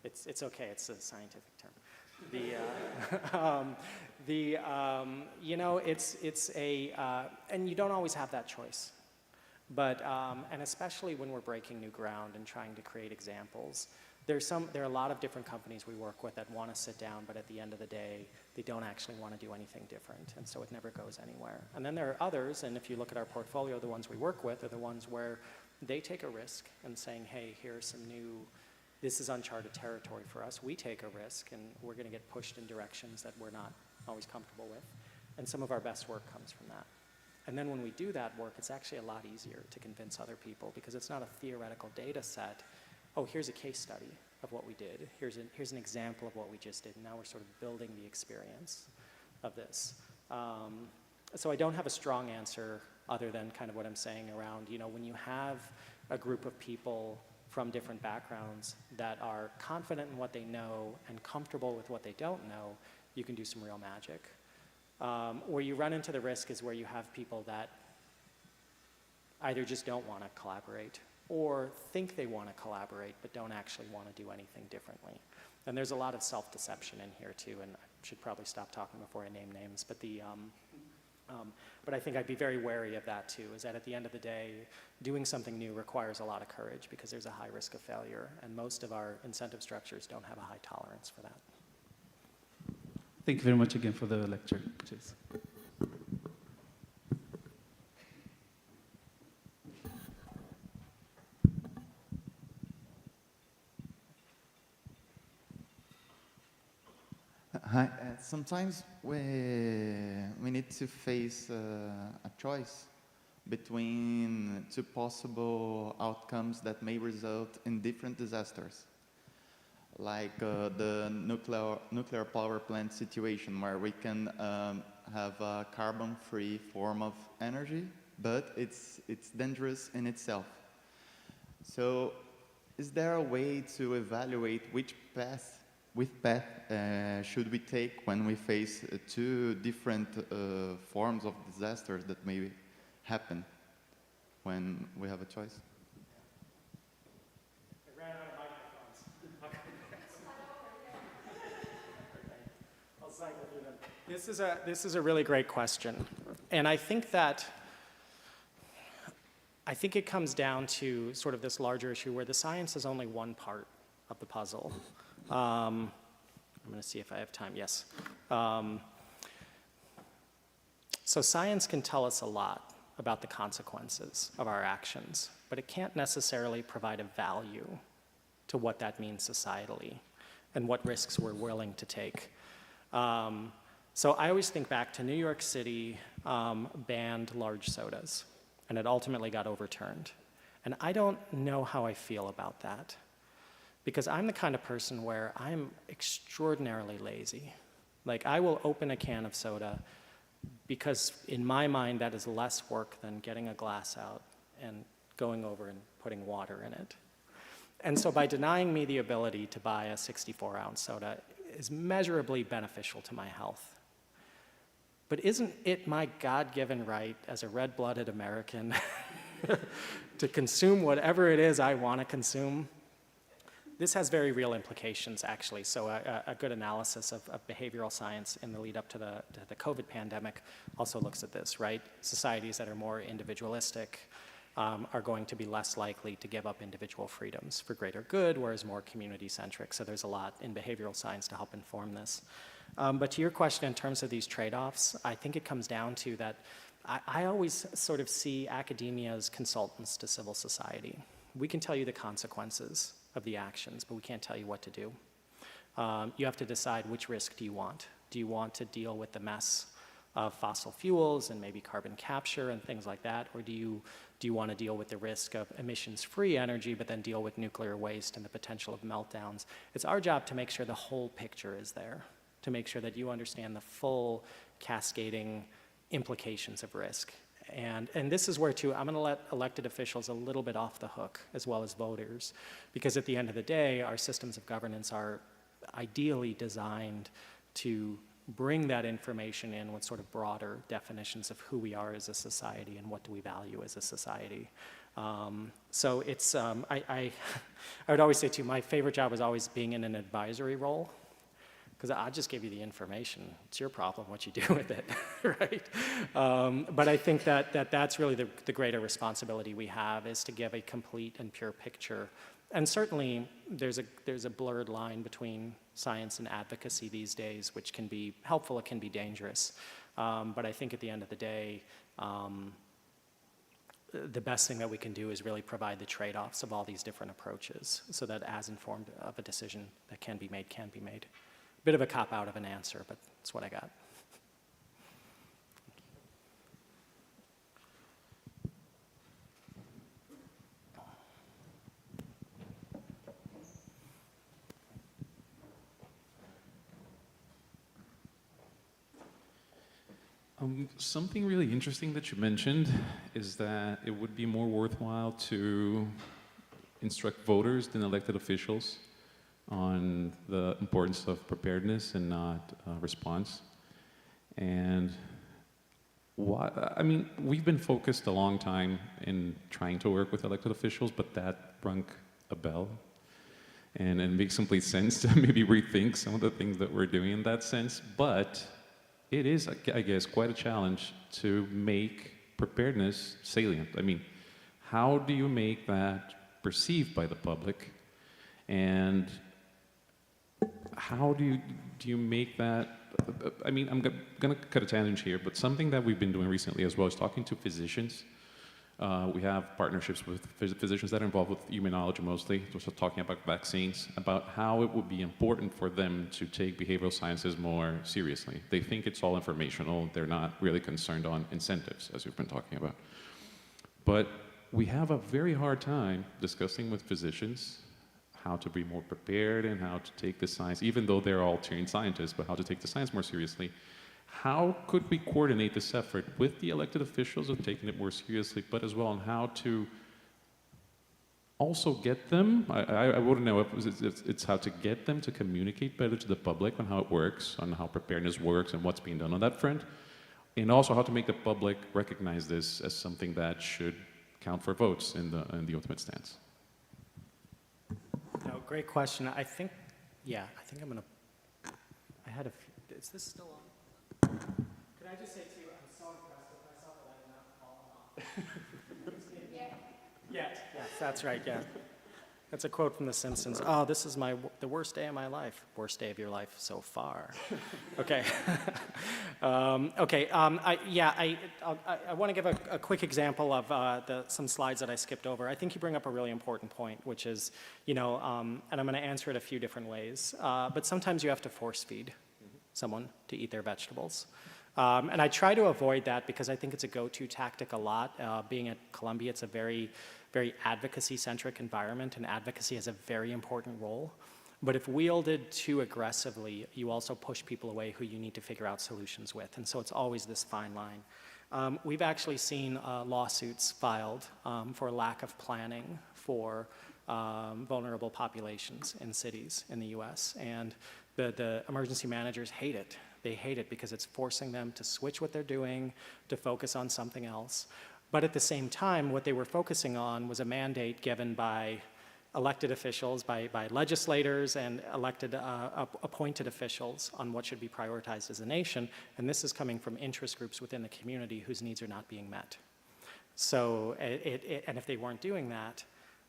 It's okay, it's a scientific term. You know, and you don't always have that choice. But, and especially when we're breaking new ground and trying to create examples, there are a lot of different companies we work with that want to sit down, but at the end of the day, they don't actually want to do anything different, and so it never goes anywhere. And then there are others, and if you look at our portfolio, the ones we work with are the ones where they take a risk and saying, hey, here's some new, this is uncharted territory for us. We take a risk, and we're going to get pushed in directions that we're not always comfortable with. And some of our best work comes from that. And then when we do that work, it's actually a lot easier to convince other people because it's not a theoretical data set. Oh, here's a case study of what we did. Here's an example of what we just did. And now we're sort of building the experience of this. So I don't have a strong answer other than kind of what I'm saying around, you know, when you have a group of people from different backgrounds that are confident in what they know and comfortable with what they don't know, you can do some real magic. Where you run into the risk is where you have people that either just don't want to collaborate or think they want to collaborate but don't actually want to do anything differently. And there's a lot of self-deception in here too, and I should probably stop talking before I name names, but I think I'd be very wary of that too, is that at the end of the day, doing something new requires a lot of courage because there's a high risk of failure, and most of our incentive structures don't have a high tolerance for that. Thank you very much again for the lecture. Cheers. Hi. Sometimes we need to face a choice between two possible outcomes that may result in different disasters. Like the nuclear power plant situation where we can have a carbon-free form of energy, but it's dangerous in itself. So is there a way to evaluate which path should we take when we face two different forms of disasters that may happen when we have a choice? I ran out of microphones. I'll cycle through them. This is a really great question. And I think it comes down to sort of this larger issue where the science is only one part of the puzzle. I'm going to see if I have time. Yes. So science can tell us a lot about the consequences of our actions, but it can't necessarily provide a value to what that means societally and what risks we're willing to take. So I always think back to New York City banned large sodas, and it ultimately got overturned. And I don't know how I feel about that. Because I'm the kind of person where I'm extraordinarily lazy. Like, I will open a can of soda because in my mind that is less work than getting a glass out and going over and putting water in it. And so by denying me the ability to buy a 64-ounce soda is measurably beneficial to my health. But isn't it my God-given right as a red-blooded American to consume whatever it is I want to consume? This has very real implications, actually. So a good analysis of behavioral science in the lead up to the COVID pandemic also looks at this, right? Societies that are more individualistic are going to be less likely to give up individual freedoms for greater good, whereas more community-centric. So there's a lot in behavioral science to help inform this. But to your question in terms of these trade-offs, I think it comes down to that I always sort of see academia as consultants to civil society. We can tell you the consequences of the actions, but we can't tell you what to do. You have to decide which risk do you want. Do you want to deal with the mess of fossil fuels and maybe carbon capture and things like that, or do you want to deal with the risk of emissions-free energy but then deal with nuclear waste and the potential of meltdowns? It's our job to make sure the whole picture is there, to make sure that you understand the full cascading implications of risk. And this is where, too, I'm going to let elected officials a little bit off the hook, as well as voters, because at the end of the day, our systems of governance are ideally designed to bring that information in with sort of broader definitions of who we are as a society and what do we value as a society. So it's, I would always say too, my favorite job was always being in an advisory role, because I just give you the information. It's your problem what you do with it, right? But I think that's really the greater responsibility we have, is to give a complete and pure picture. And certainly there's a blurred line between science and advocacy these days, which can be helpful, it can be dangerous. But I think at the end of the day, the best thing that we can do is really provide the trade-offs of all these different approaches, so that as informed of a decision that can be made, can be made. Bit of a cop-out of an answer, but that's what I got. Something really interesting that you mentioned is that it would be more worthwhile to instruct voters than elected officials on the importance of preparedness and not response. And I mean, we've been focused a long time in trying to work with elected officials, but that rung a bell. And it makes complete sense to maybe rethink some of the things that we're doing in that sense. But it is, I guess, quite a challenge to make preparedness salient. I mean, how do you make that perceived by the public? And how do you make that, I mean, I'm gonna cut a tangent here, but something that we've been doing recently as well is talking to physicians. We have partnerships with physicians that are involved with immunology mostly, just talking about vaccines, about how it would be important for them to take behavioral sciences more seriously. They think it's all informational. They're not really concerned on incentives, as we've been talking about. But we have a very hard time discussing with physicians how to be more prepared and how to take the science, even though they're all trained scientists, but how to take the science more seriously. How could we coordinate this effort with the elected officials of taking it more seriously, but as well on how to also get them, I wouldn't know if it's how to get them to communicate better to the public on how it works, on how preparedness works and what's being done on that front, and also how to make the public recognize this as something that should count for votes in the ultimate stance. No, great question. I think I'm gonna, I had a few, is this still on? Can I just say to you, I'm so impressed with myself that I'm not falling off. Yes, that's right, yeah. That's a quote from The Simpsons. Oh, this is the worst day of my life. Worst day of your life so far. Okay. I want to give a quick example of some slides that I skipped over. I think you bring up a really important point, which is, and I'm going to answer it a few different ways. But sometimes you have to force feed someone to eat their vegetables. And I try to avoid that because I think it's a go-to tactic a lot. Being at Columbia, it's a very advocacy-centric environment, and advocacy has a very important role. But if wielded too aggressively, you also push people away who you need to figure out solutions with. And so it's always this fine line. We've actually seen lawsuits filed for lack of planning for vulnerable populations in cities in the US. And the emergency managers hate it. They hate it because it's forcing them to switch what they're doing, to focus on something else. But at the same time, what they were focusing on was a mandate given by elected officials, by legislators and elected appointed officials on what should be prioritized as a nation. And this is coming from interest groups within the community whose needs are not being met. So, and if they weren't doing that,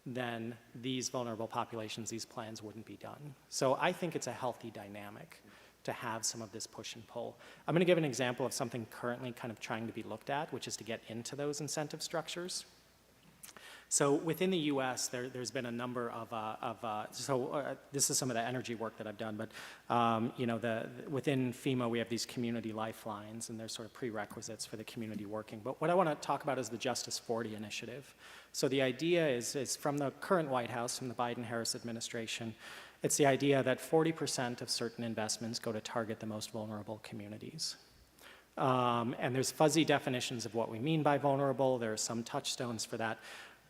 then these vulnerable populations, these plans wouldn't be done. So I think it's a healthy dynamic to have some of this push and pull. I'm going to give an example of something currently kind of trying to be looked at, which is to get into those incentive structures. So within the US, there's been a number of, this is some of the energy work that I've done, but within FEMA, we have these community lifelines, and there's sort of prerequisites for the community working. But what I want to talk about is the Justice 40 initiative. So the idea is from the current White House, from the Biden-Harris administration, it's the idea that 40% of certain investments go to target the most vulnerable communities. And there's fuzzy definitions of what we mean by vulnerable. There are some touchstones for that.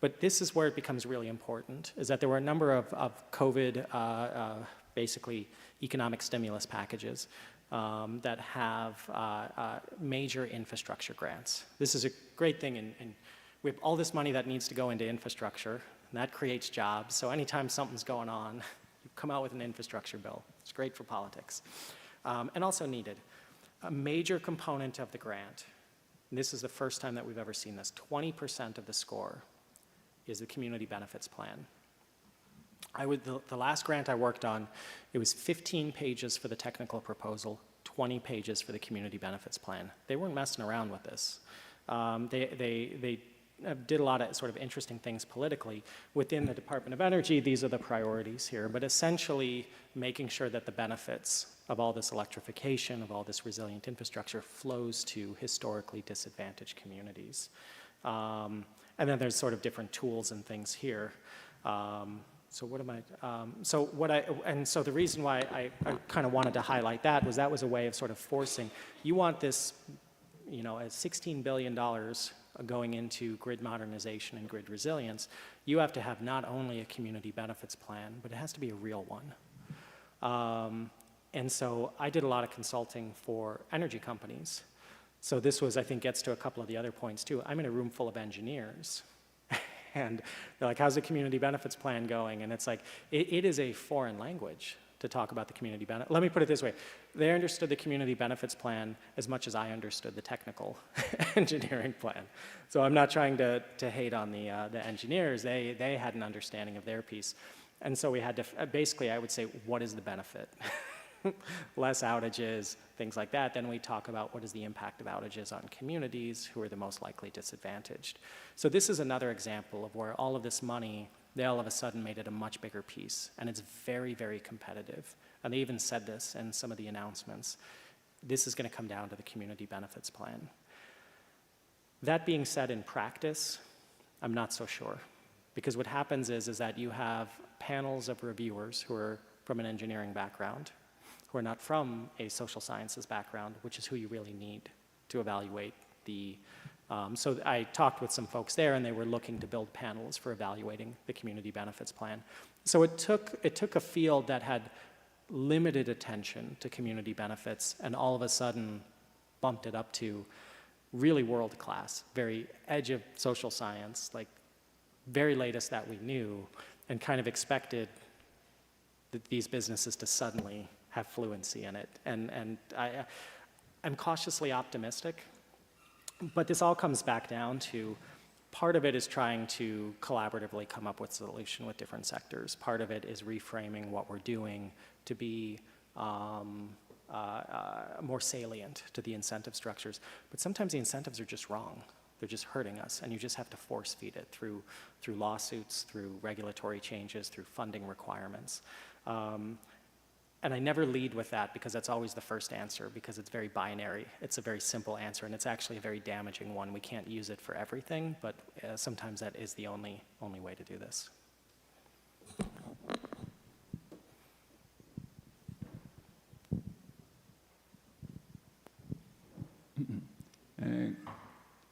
But this is where it becomes really important, is that there were a number of COVID, basically economic stimulus packages that have major infrastructure grants. This is a great thing, and we have all this money that needs to go into infrastructure, and that creates jobs. So anytime something's going on, you come out with an infrastructure bill. It's great for politics, and also needed. A major component of the grant, and this is the first time that we've ever seen this, 20% of the score is the community benefits plan. The last grant I worked on, it was 15 pages for the technical proposal, 20 pages for the community benefits plan. They weren't messing around with this. They did a lot of sort of interesting things politically. Within the Department of Energy, these are the priorities here, but essentially making sure that the benefits of all this electrification, of all this resilient infrastructure flows to historically disadvantaged communities. And then there's sort of different tools and things here. So what am I, so the reason why I kind of wanted to highlight that was a way of sort of forcing, you want this, you know, as $16 billion going into grid modernization and grid resilience, you have to have not only a community benefits plan, but it has to be a real one. And so I did a lot of consulting for energy companies. So this was, I think, gets to a couple of the other points too. I'm in a room full of engineers. And they're like, how's the community benefits plan going? And it's like, it is a foreign language to talk about the community benefit. Let me put it this way. They understood the community benefits plan as much as I understood the technical engineering plan. So I'm not trying to hate on the engineers. They had an understanding of their piece. And so we had to, basically, I would say, what is the benefit? Less outages, things like that. Then we talk about what is the impact of outages on communities who are the most likely disadvantaged. So this is another example of where all of this money, they all of a sudden made it a much bigger piece. And it's very, very competitive. And they even said this in some of the announcements. This is going to come down to the community benefits plan. That being said, in practice, I'm not so sure. Because what happens is that you have panels of reviewers who are from an engineering background, who are not from a social sciences background, which is who you really need to evaluate the, so I talked with some folks there and they were looking to build panels for evaluating the community benefits plan. So it took a field that had limited attention to community benefits and all of a sudden bumped it up to really world class, very edge of social science, like very latest that we knew, and kind of expected these businesses to suddenly have fluency in it. And I'm cautiously optimistic, but this all comes back down to part of it is trying to collaboratively come up with a solution with different sectors. Part of it is reframing what we're doing to be more salient to the incentive structures. But sometimes the incentives are just wrong. They're just hurting us, and you just have to force feed it through lawsuits, through regulatory changes, through funding requirements. And I never lead with that because that's always the first answer because it's very binary. It's a very simple answer, and it's actually a very damaging one. We can't use it for everything, but sometimes that is the only way to do this.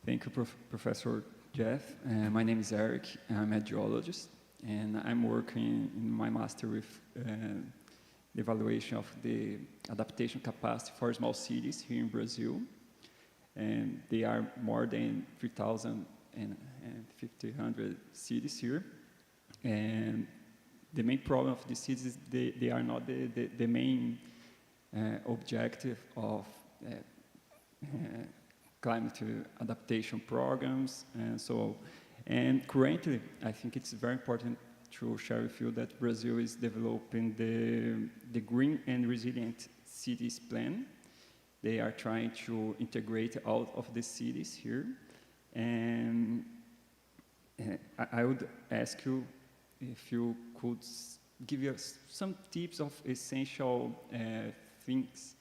Thank you, Professor Jeff. My name is Eric. I'm a geologist, and I'm working in my master with the evaluation of the adaptation capacity for small cities here in Brazil. And they are more than 3,500 cities here. And the main problem of the cities is they are not the main objective of climate adaptation programs and so on. And currently, I think it's very important to share with you that Brazil is developing the Green and Resilient Cities Plan. They are trying to integrate all of the cities here. And I would ask you if you could give us some tips of essential things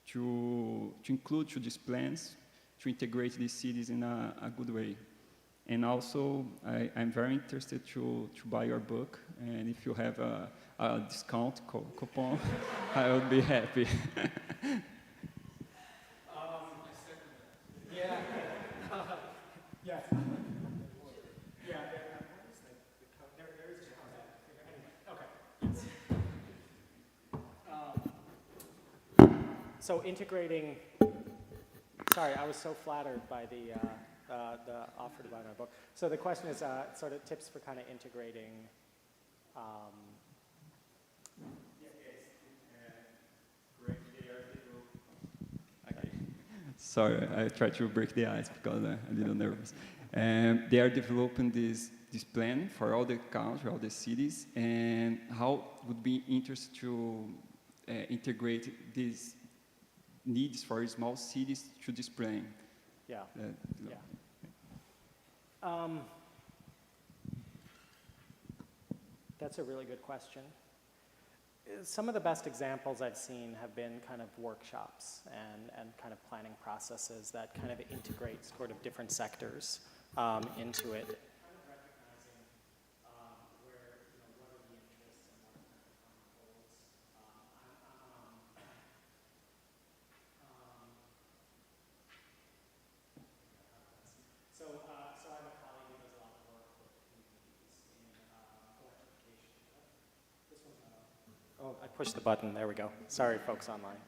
to include to these plans, to integrate these cities in a good way. And also, I'm very interested to buy your book, and if you have a discount coupon, I would be happy. Yeah. Yes. Yeah. There is a contact. Okay. So integrating, sorry, I was so flattered by the offer to buy my book. So the question is sort of tips for kind of integrating. Sorry, I tried to break the ice because I'm a little nervous. They are developing this plan for all the country, all the cities, and how would be interested to integrate these needs for small cities to this plan. Yeah. Yeah. That's a really good question. Some of the best examples I've seen have been kind of workshops and kind of planning processes that kind of integrate sort of different sectors into it. Kind of recognizing where, what are the interests and what are kind of common goals. So I have a colleague who does a lot of work with communities in electrification. This one, oh, I pushed the button. There we go. Sorry, folks online.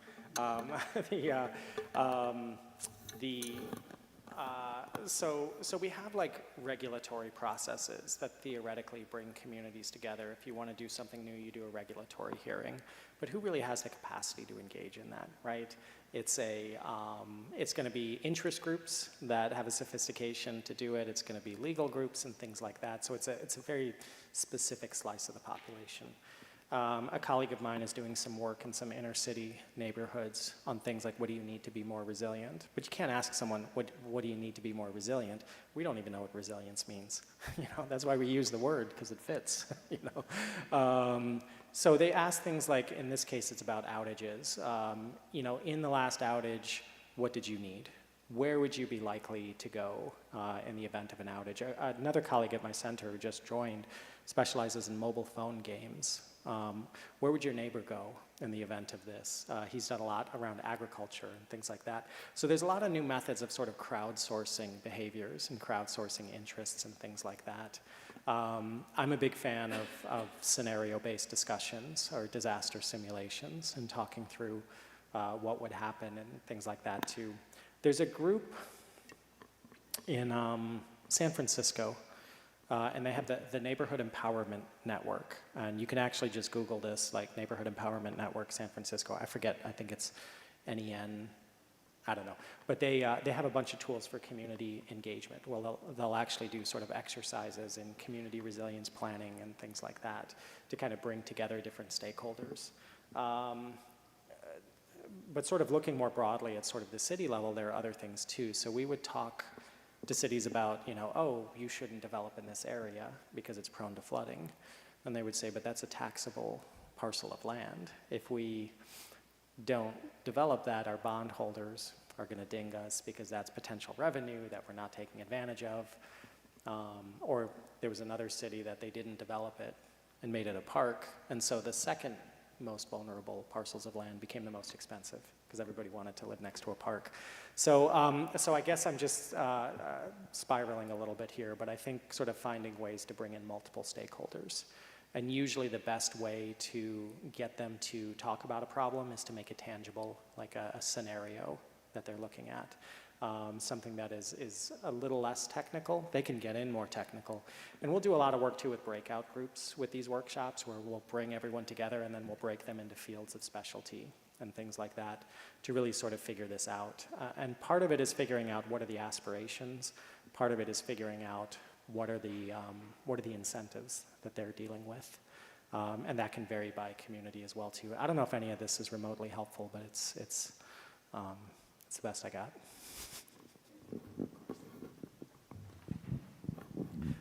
So we have like regulatory processes that theoretically bring communities together. If you want to do something new, you do a regulatory hearing. But who really has the capacity to engage in that, right? It's going to be interest groups that have a sophistication to do it. It's going to be legal groups and things like that. So it's a very specific slice of the population. A colleague of mine is doing some work in some inner city neighborhoods on things like, what do you need to be more resilient? But you can't ask someone, what do you need to be more resilient? We don't even know what resilience means. That's why we use the word, because it fits. So they ask things like, in this case, it's about outages. In the last outage, what did you need? Where would you be likely to go in the event of an outage? Another colleague at my center who just joined specializes in mobile phone games. Where would your neighbor go in the event of this? He's done a lot around agriculture and things like that. So there's a lot of new methods of sort of crowdsourcing behaviors and crowdsourcing interests and things like that. I'm a big fan of scenario-based discussions or disaster simulations and talking through what would happen and things like that too. There's a group in San Francisco, and they have the Neighborhood Empowerment Network. And you can actually just Google this, like Neighborhood Empowerment Network San Francisco. I forget, I think it's NEN, I don't know. But they have a bunch of tools for community engagement. Well, they'll actually do sort of exercises in community resilience planning and things like that to kind of bring together different stakeholders. But sort of looking more broadly at sort of the city level, there are other things too. So we would talk to cities about, oh, you shouldn't develop in this area because it's prone to flooding. And they would say, but that's a taxable parcel of land. If we don't develop that, our bondholders are going to ding us because that's potential revenue that we're not taking advantage of. Or there was another city that they didn't develop it and made it a park. And so the second most vulnerable parcels of land became the most expensive because everybody wanted to live next to a park. So, so I guess I'm just spiraling a little bit here, but I think sort of finding ways to bring in multiple stakeholders. And usually the best way to get them to talk about a problem is to make it tangible, like a scenario that they're looking at. Something that is a little less technical. They can get in more technical. And we'll do a lot of work too with breakout groups with these workshops where we'll bring everyone together and then we'll break them into fields of specialty and things like that to really sort of figure this out. And part of it is figuring out what are the aspirations. Part of it is figuring out what are the incentives that they're dealing with. And that can vary by community as well too. I don't know if any of this is remotely helpful, but it's the best I got.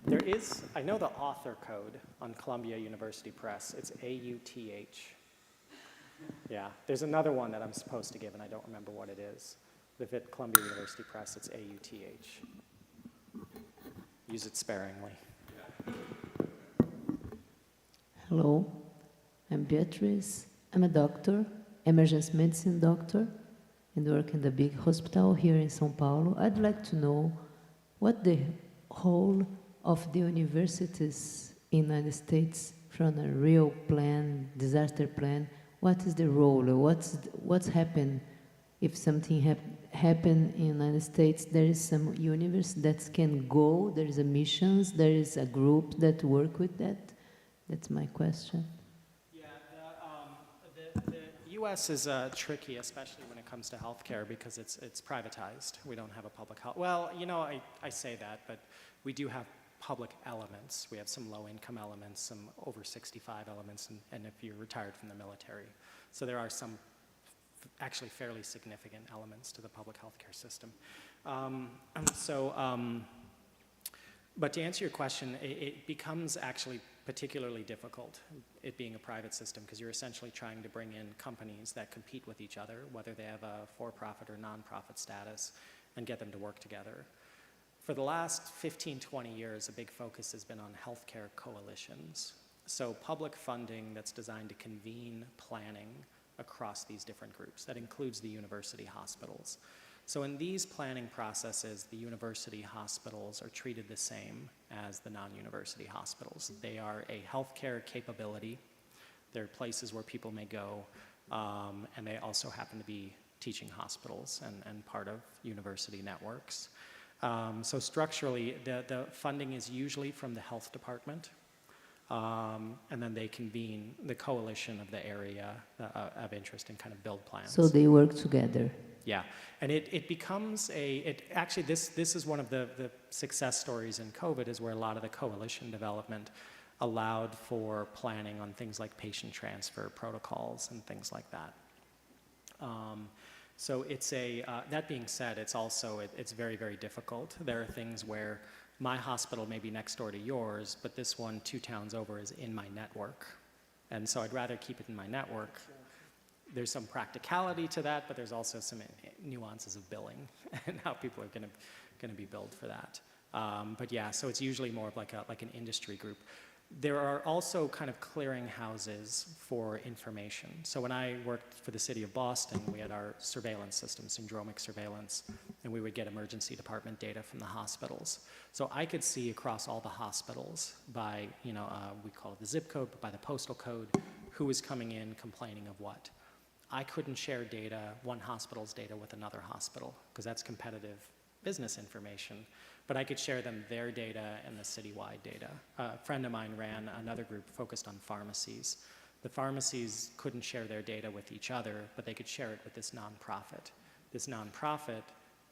There is, I know the author code on Columbia University Press. It's AUTH. Yeah, there's another one that I'm supposed to give, and I don't remember what it is. If at Columbia University Press, it's AUTH. Use it sparingly. Hello, I'm Beatrice. I'm a doctor, emergency medicine doctor, and work in the big hospital here in São Paulo. I'd like to know what the whole of the universities in the United States from a real plan, disaster plan, what is the role, what's happened if something happen in the United States, there is some universe that can go, there is a missions, there is a group that work with that? That's my question. Yeah, the U.S. is tricky, especially when it comes to healthcare, because it's privatized. We don't have a public health. Well, you know, I say that, but we do have public elements. We have some low-income elements, some over 65 elements, and if you're retired from the military. So there are some actually fairly significant elements to the public healthcare system. But to answer your question, it becomes actually particularly difficult, it being a private system, because you're essentially trying to bring in companies that compete with each other, whether they have a for-profit or non-profit status, and get them to work together. For the last 15, 20 years, a big focus has been on healthcare coalitions. So public funding that's designed to convene planning across these different groups. That includes the university hospitals. So in these planning processes, the university hospitals are treated the same as the non-university hospitals. They are a healthcare capability. They're places where people may go, and they also happen to be teaching hospitals and part of university networks. So structurally, the funding is usually from the health department, and then they convene the coalition of the area of interest and kind of build plans. So they work together. Yeah, and it becomes actually this is one of the success stories in COVID, is where a lot of the coalition development allowed for planning on things like patient transfer protocols and things like that. So it's that being said, it's also, it's very, very difficult. There are things where my hospital may be next door to yours, but this one 2 towns over is in my network. And so I'd rather keep it in my network. There's some practicality to that, but there's also some nuances of billing and how people are going to be billed for that. But yeah, so it's usually more of like an industry group. There are also kind of clearinghouses for information. So when I worked for the city of Boston, we had our surveillance system, syndromic surveillance, and we would get emergency department data from the hospitals. So I could see across all the hospitals by, we call it the zip code, but by the postal code, who was coming in complaining of what. I couldn't share data, one hospital's data with another hospital, because that's competitive business information. But I could share them their data and the citywide data. A friend of mine ran another group focused on pharmacies. The pharmacies couldn't share their data with each other, but they could share it with this nonprofit. This nonprofit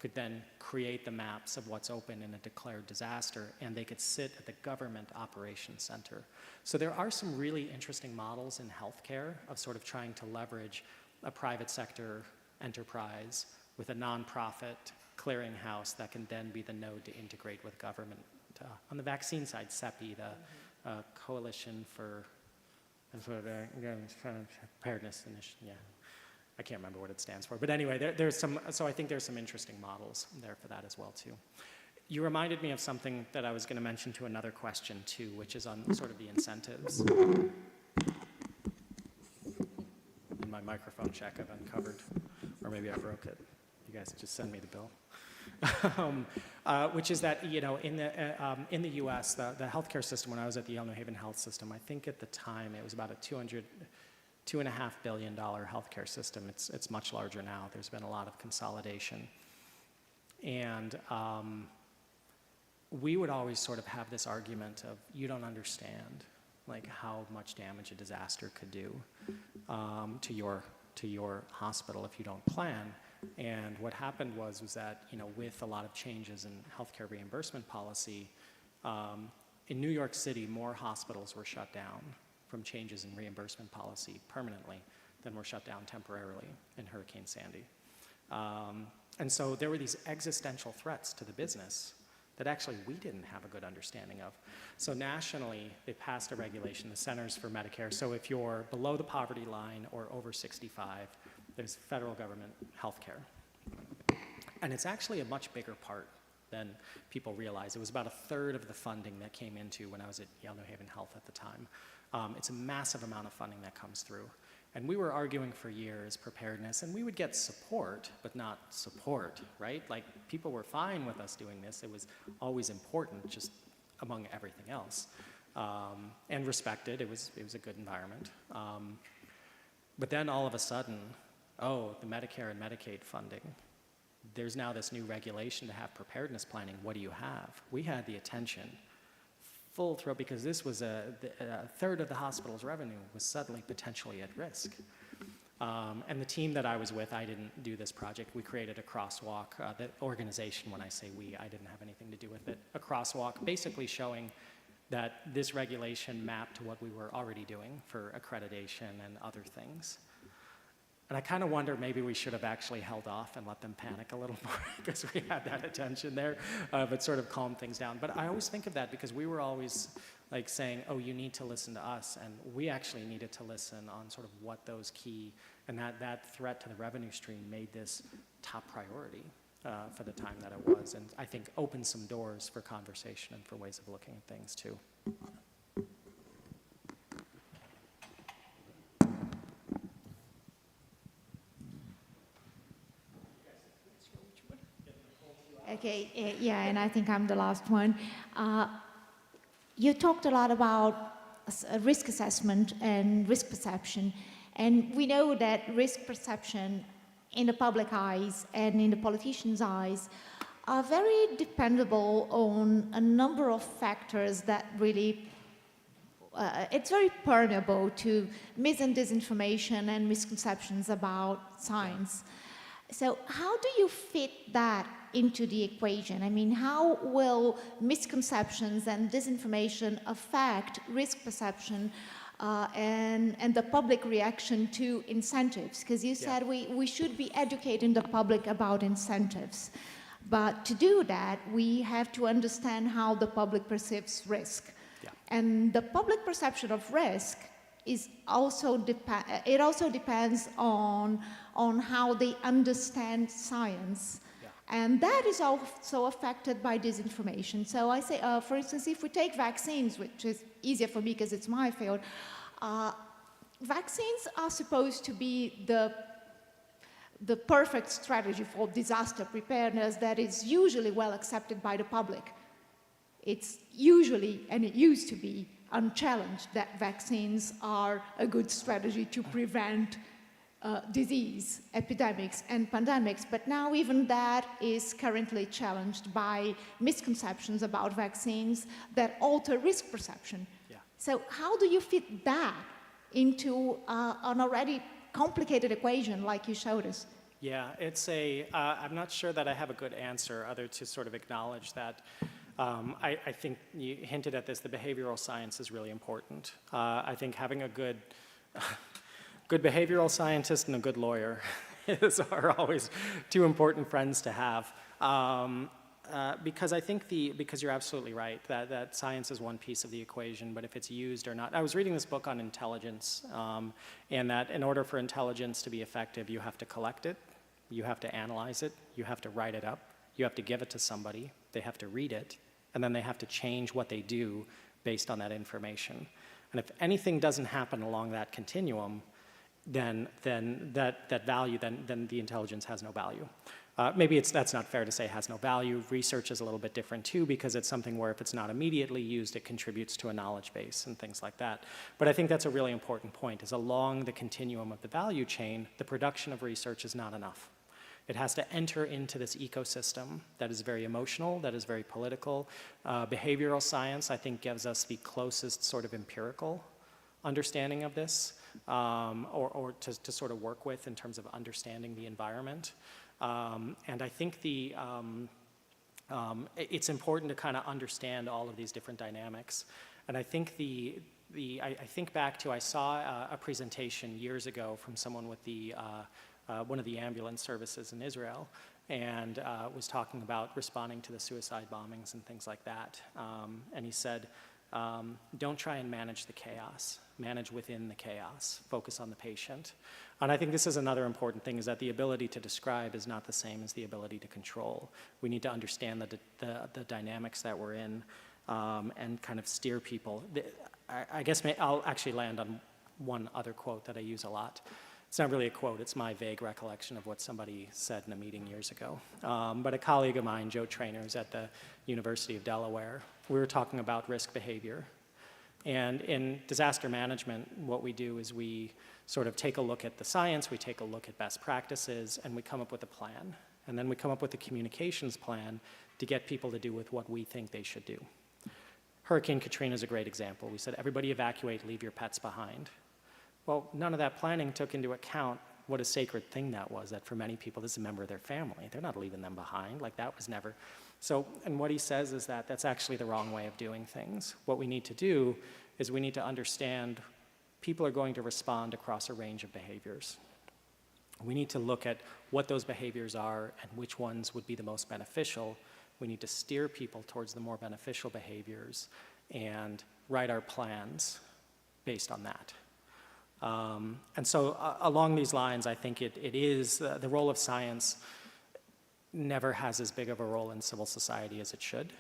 could then create the maps of what's open in a declared disaster, and they could sit at the government operations center. So there are some really interesting models in healthcare of sort of trying to leverage a private sector enterprise with a nonprofit clearinghouse that can then be the node to integrate with government. On the vaccine side, CEPI, the Coalition for Preparedness Initiative, yeah. I can't remember what it stands for. But anyway, there's some, so I think there's some interesting models there for that as well too. You reminded me of something that I was going to mention to another question too, which is on sort of the incentives. In my microphone check, I've uncovered, or maybe I broke it. You guys just send me the bill. Which is that, in the U.S., the healthcare system, when I was at the Yale New Haven Health System, I think at the time it was about a $2.5 billion healthcare system. It's much larger now. There's been a lot of consolidation. And we would always sort of have this argument of, you don't understand like how much damage a disaster could do to your hospital if you don't plan. And what happened was that, with a lot of changes in healthcare reimbursement policy, in New York City, more hospitals were shut down from changes in reimbursement policy permanently than were shut down temporarily in Hurricane Sandy. And so there were these existential threats to the business that actually we didn't have a good understanding of. So nationally, they passed a regulation, the Centers for Medicare. So if you're below the poverty line or over 65, there's federal government health care. And it's actually a much bigger part than people realize. It was about 1/3 of the funding that came into when I was at Yale New Haven Health at the time. It's a massive amount of funding that comes through. And we were arguing for years preparedness, and we would get support, but not support, right? Like, people were fine with us doing this. It was always important, just among everything else. And respected. It was a good environment. But then all of a sudden, oh, the Medicare and Medicaid funding. There's now this new regulation to have preparedness planning. What do you have? We had the attention full throw because this was a third of the hospital's revenue was suddenly potentially at risk. And the team that I was with, I didn't do this project. We created a crosswalk. The organization, when I say we, I didn't have anything to do with it. A crosswalk basically showing that this regulation mapped to what we were already doing for accreditation and other things. And I kind of wonder maybe we should have actually held off and let them panic a little more because we had that attention there, but sort of calmed things down. But I always think of that because we were always like saying, oh, you need to listen to us. And we actually needed to listen on sort of what those key, and that threat to the revenue stream made this top priority for the time that it was. And I think opened some doors for conversation and for ways of looking at things too. Okay, yeah, and I think I'm the last one. You talked a lot about risk assessment and risk perception, and we know that risk perception in the public eyes and in the politicians' eyes are very dependable on a number of factors that really, it's very permeable to mis and disinformation and misconceptions about science. So how do you fit that into the equation? I mean, how will misconceptions and disinformation affect risk perception and the public reaction to incentives? Because you said we should be educating the public about incentives. But to do that, we have to understand how the public perceives risk. Yeah. And the public perception of risk is also it also depends on how they understand science. Yeah. And that is also affected by disinformation. So I say, for instance, if we take vaccines, which is easier for me because it's my field, vaccines are supposed to be the perfect strategy for disaster preparedness that is usually well accepted by the public. It's usually, and it used to be, unchallenged that vaccines are a good strategy to prevent disease, epidemics, and pandemics. But now even that is currently challenged by misconceptions about vaccines that alter risk perception. Yeah. So how do you fit that into an already complicated equation like you showed us? Yeah, it's I'm not sure that I have a good answer other to sort of acknowledge that. I think you hinted at this, the behavioral science is really important. I think having a good behavioral scientist and a good lawyer are always two important friends to have. Because I think because you're absolutely right, that science is one piece of the equation, but if it's used or not. I was reading this book on intelligence, and that in order for intelligence to be effective, you have to collect it, you have to analyze it, you have to write it up, you have to give it to somebody, they have to read it, and then they have to change what they do based on that information. And if anything doesn't happen along that continuum, then that value, then the intelligence has no value. Maybe that's not fair to say has no value. Research is a little bit different too, because it's something where if it's not immediately used, it contributes to a knowledge base and things like that. But I think that's a really important point, is along the continuum of the value chain, the production of research is not enough. It has to enter into this ecosystem that is very emotional, that is very political. Behavioral science, I think, gives us the closest sort of empirical understanding of this, or to sort of work with in terms of understanding the environment. And I think it's important to kind of understand all of these different dynamics. And I think I think back to, I saw a presentation years ago from someone with one of the ambulance services in Israel, and was talking about responding to the suicide bombings and things like that. And he said, don't try and manage the chaos. Manage within the chaos. Focus on the patient. And I think this is another important thing, is that the ability to describe is not the same as the ability to control. We need to understand the dynamics that we're in, and kind of steer people. I guess I'll actually land on one other quote that I use a lot. It's not really a quote, it's my vague recollection of what somebody said in a meeting years ago. But a colleague of mine, Joe Traynor, is at the University of Delaware. We were talking about risk behavior. And in disaster management, what we do is we sort of take a look at the science, we take a look at best practices, and we come up with a plan. And then we come up with a communications plan to get people to do with what we think they should do. Hurricane Katrina is a great example. We said, everybody evacuate, leave your pets behind. Well, none of that planning took into account what a sacred thing that was, that for many people, this is a member of their family. They're not leaving them behind, like that was never. So, and what he says is that that's actually the wrong way of doing things. What we need to do is we need to understand people are going to respond across a range of behaviors. We need to look at what those behaviors are and which ones would be the most beneficial. We need to steer people towards the more beneficial behaviors and write our plans based on that. And so along these lines, I think it is, the role of science never has as big of a role in civil society as it should.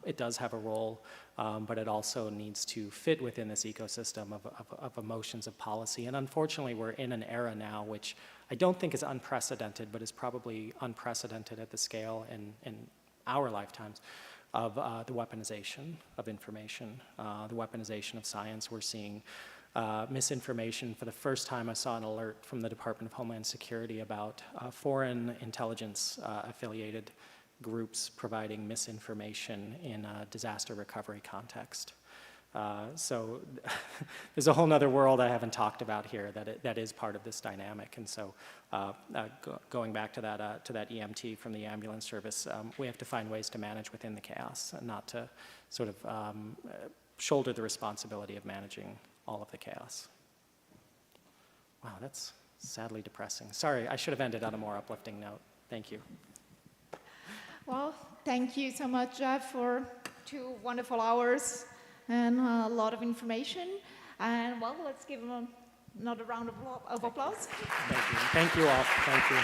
It does have a role, but it also needs to fit within this ecosystem of emotions of policy. And unfortunately, we're in an era now which I don't think is unprecedented, but is probably unprecedented at the scale in our lifetimes of the weaponization of information, the weaponization of science. We're seeing misinformation. For the first time, I saw an alert from the Department of Homeland Security about foreign intelligence affiliated groups providing misinformation in a disaster recovery context. So there's a whole nother world I haven't talked about here that is part of this dynamic. And so going back to that EMT from the ambulance service, we have to find ways to manage within the chaos and not to sort of shoulder the responsibility of managing all of the chaos. Wow, that's sadly depressing. Sorry, I should have ended on a more uplifting note. Thank you. Well, thank you so much, Jeff, for 2 wonderful hours and a lot of information. And well, let's give him another round of applause. Thank you. Thank you all. Thank you.